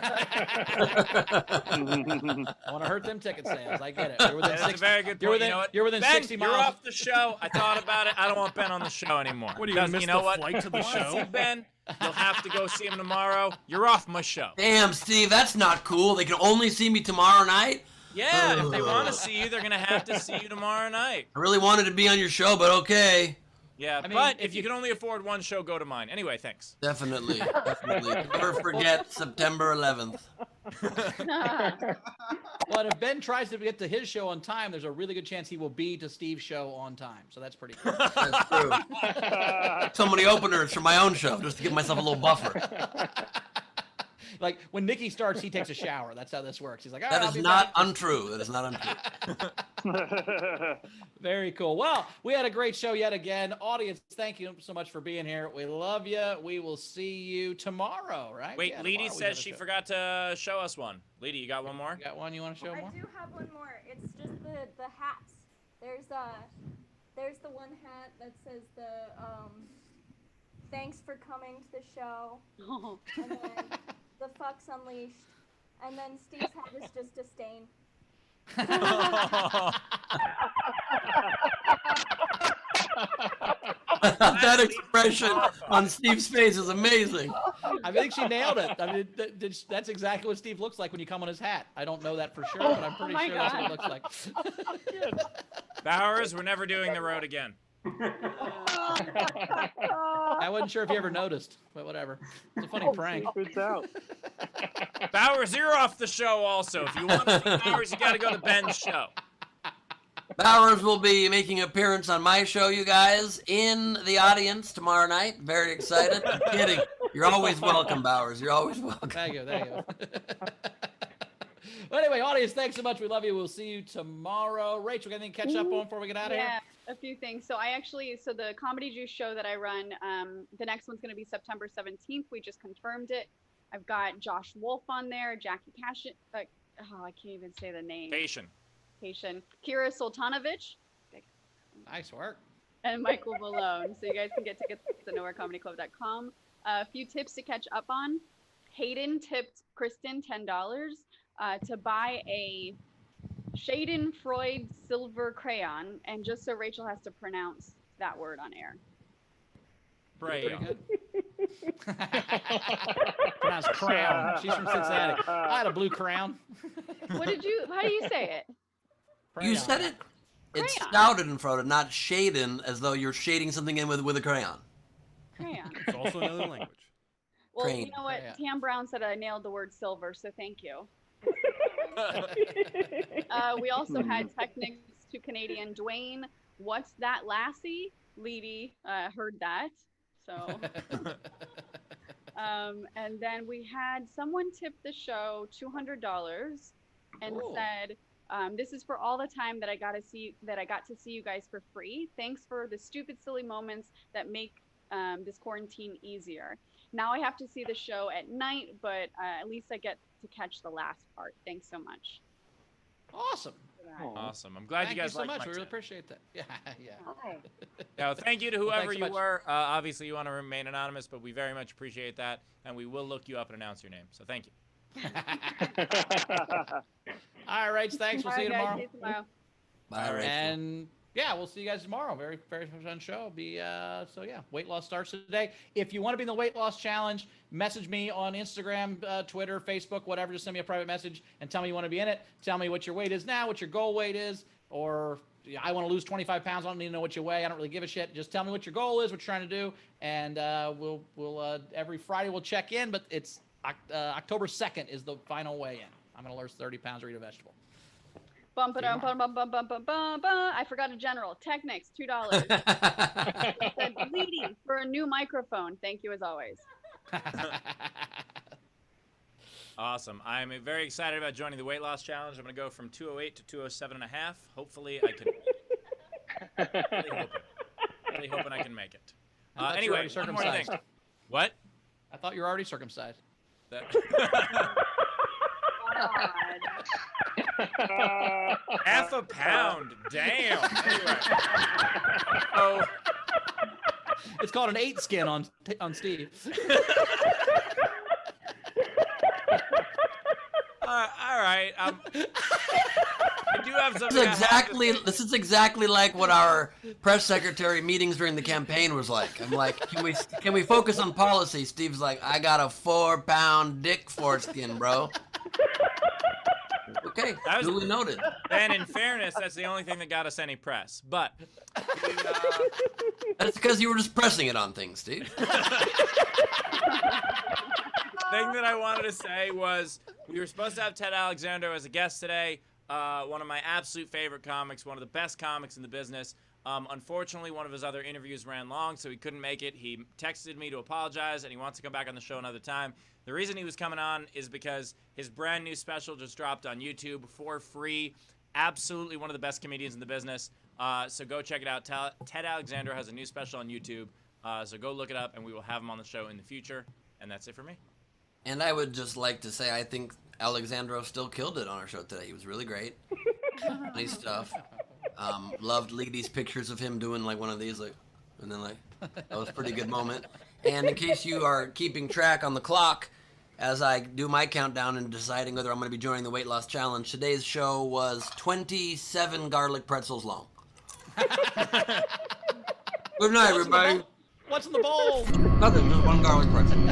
want to hurt them ticket sales. I get it. You're within That's a very good point. You're within Ben, 60 miles. you're off the show. I thought about it. I don't want Ben on the show anymore. What, are you going to miss the flight to the You wanna show? see Ben? You'll have to go see him tomorrow. You're off my show. Damn, Steve, that's not cool. They can only see me tomorrow night? Yeah, if they want to see you, they're going to have to see you tomorrow night. I really wanted to be on your show, but okay. Yeah, but if you can only afford one show, go to mine. Anyway, thanks. Definitely. Never forget September 11th. But if Ben tries to get to his show on time, there's a really good chance he will be to Steve's show on time. So that's pretty cool. That's true. So many openers for my own show, just to give myself a little buffer. Like when Nikki starts, he takes a shower. That's how this works. He's like, That is not untrue. That is not untrue. Very cool. Well, we had a great show yet again. Audience, thank you so much for being here. We love you. We will see you tomorrow, right? Wait, Yeah, Leedy tomorrow we says have a she show. forgot to show us one. Leedy, you got one more? You got one you want to show more? I do have one more. It's just the hats. There's the one hat that says thanks for coming to the show. And then the fuck's unleashed. And then Steve's hat is just disdain. That expression on Steve's face is amazing. I think she nailed it. I mean, that's exactly what Steve looks like when you come on his hat. I don't know that for sure, but I'm pretty sure that's what it looks like. Bowers, we're never doing the road again. I wasn't sure if you ever noticed, but whatever. It's a funny prank. Bowers, you're off the show also. If you want to see Bowers, you got to go to Ben's show. Bowers will be making an appearance on my show, you guys, in the audience tomorrow night. Very excited. I'm kidding. You're always welcome, Bowers. You're always welcome. Thank you. Well, anyway, audience, thanks so much. We love you. We'll see you tomorrow. Rachel, got anything to catch up on before we get out of here? Yeah, a few things. So the Comedy Juice show that I run, the next one's going to be September 17th. We just confirmed it. I've got Josh Wolf on there, Jackie Cashin. I can't even say the name. Patient. Kira Sultanovich. Nice work. And Michael Malone. So you guys can get tickets at nowherecomedyclub.com. A few tips to catch up on. Hayden tipped Kristin $10 to buy a Schadenfreude silver crayon, and just so Rachel has to pronounce that word on air. Crayon. Pronounced crown. She's from Cincinnati. I had a blue crown. How do you say it? You said it. It's Schadenfreude, not shaden, as though you're shading something in with a crayon. Crayon. It's also another language. Well, you know what? Tam Brown said I nailed the word silver, so thank you. We also had Technics to Canadian Dwayne. What's that, lassie? Leedy heard that. So, and then we had someone tip the show $200 and said, "This is for all the time that I got to see you guys for free. Thanks for the stupid, silly moments that make this quarantine easier. Now I have to see the show at night, but at least I get to catch the last part. Thanks so much." Awesome. Awesome. I'm glad you guys so liked much. my We really tip. appreciate that. Yeah. Now, thank you to Well, whoever thanks so you much. were. Obviously, you want to remain anonymous, but we very much appreciate that, and we will look you up and announce your name. So thank you. All right, Rach, thanks. We'll see you All right, tomorrow. guys, see you tomorrow. Bye, Rachel. And yeah, we'll see you guys tomorrow. Very, very fun show. Weight loss starts today. If you want to be in the weight loss challenge, message me on Instagram, Twitter, Facebook, whatever. Just send me a private message and tell me you want to be in it. Tell me what your weight is now, what your goal weight is, or I want to lose 25 pounds. I don't need to know what you weigh. I don't really give a shit. Just tell me what your goal is, what you're trying to do, and we'll every Friday we'll check in. But it's October 2nd is the final weigh-in. I'm gonna lose 30 pounds or eat a vegetable. Bum, ba, dum, bum, bum, bum, bum, bum, bum, bum. I forgot a general. Technics, $2. Said bleeding for a new microphone. Thank you as always. Awesome. I'm very excited about joining the weight loss challenge. I'm going to go from 208 to 207.5. Hopefully I can really hoping I can make it. Anyway, one more thing. What? I thought you were already circumcised. Half a pound. Damn. Anyway. So, it's called an 8 skin on Steve. All right. I do have something. This is exactly like what our press secretary meetings during the campaign was like. I'm like, can we focus on policy? Steve's like, I got a 4-pound dick foreskin, bro. Okay, duly noted. And in fairness, that's the only thing that got us any press. But that's because you were just pressing it on things, Steve. Thing that I wanted to say was we were supposed to have Ted Alexander as a guest today. One of my absolute favorite comics, one of the best comics in the business. Unfortunately, one of his other interviews ran long, so he couldn't make it. He texted me to apologize, and he wants to come back on the show another time. The reason he was coming on is because his brand new special just dropped on YouTube for free. Absolutely one of the best comedians in the business. So go check it out. Ted Alexander has a new special on YouTube. So go look it up, and we will have him on the show in the future. And that's it for me. And I would just like to say I think Alexandro still killed it on our show today. He was really great. Nice stuff. Loved Leedy's pictures of him doing like one of these, like, and then like, that was a pretty good moment. And in case you are keeping track on the clock, as I do my countdown and deciding whether I'm going to be joining the weight loss challenge, today's show was 27 garlic pretzels long. Good night, everybody. What's in the bowl? Nothing, just one garlic pretzel.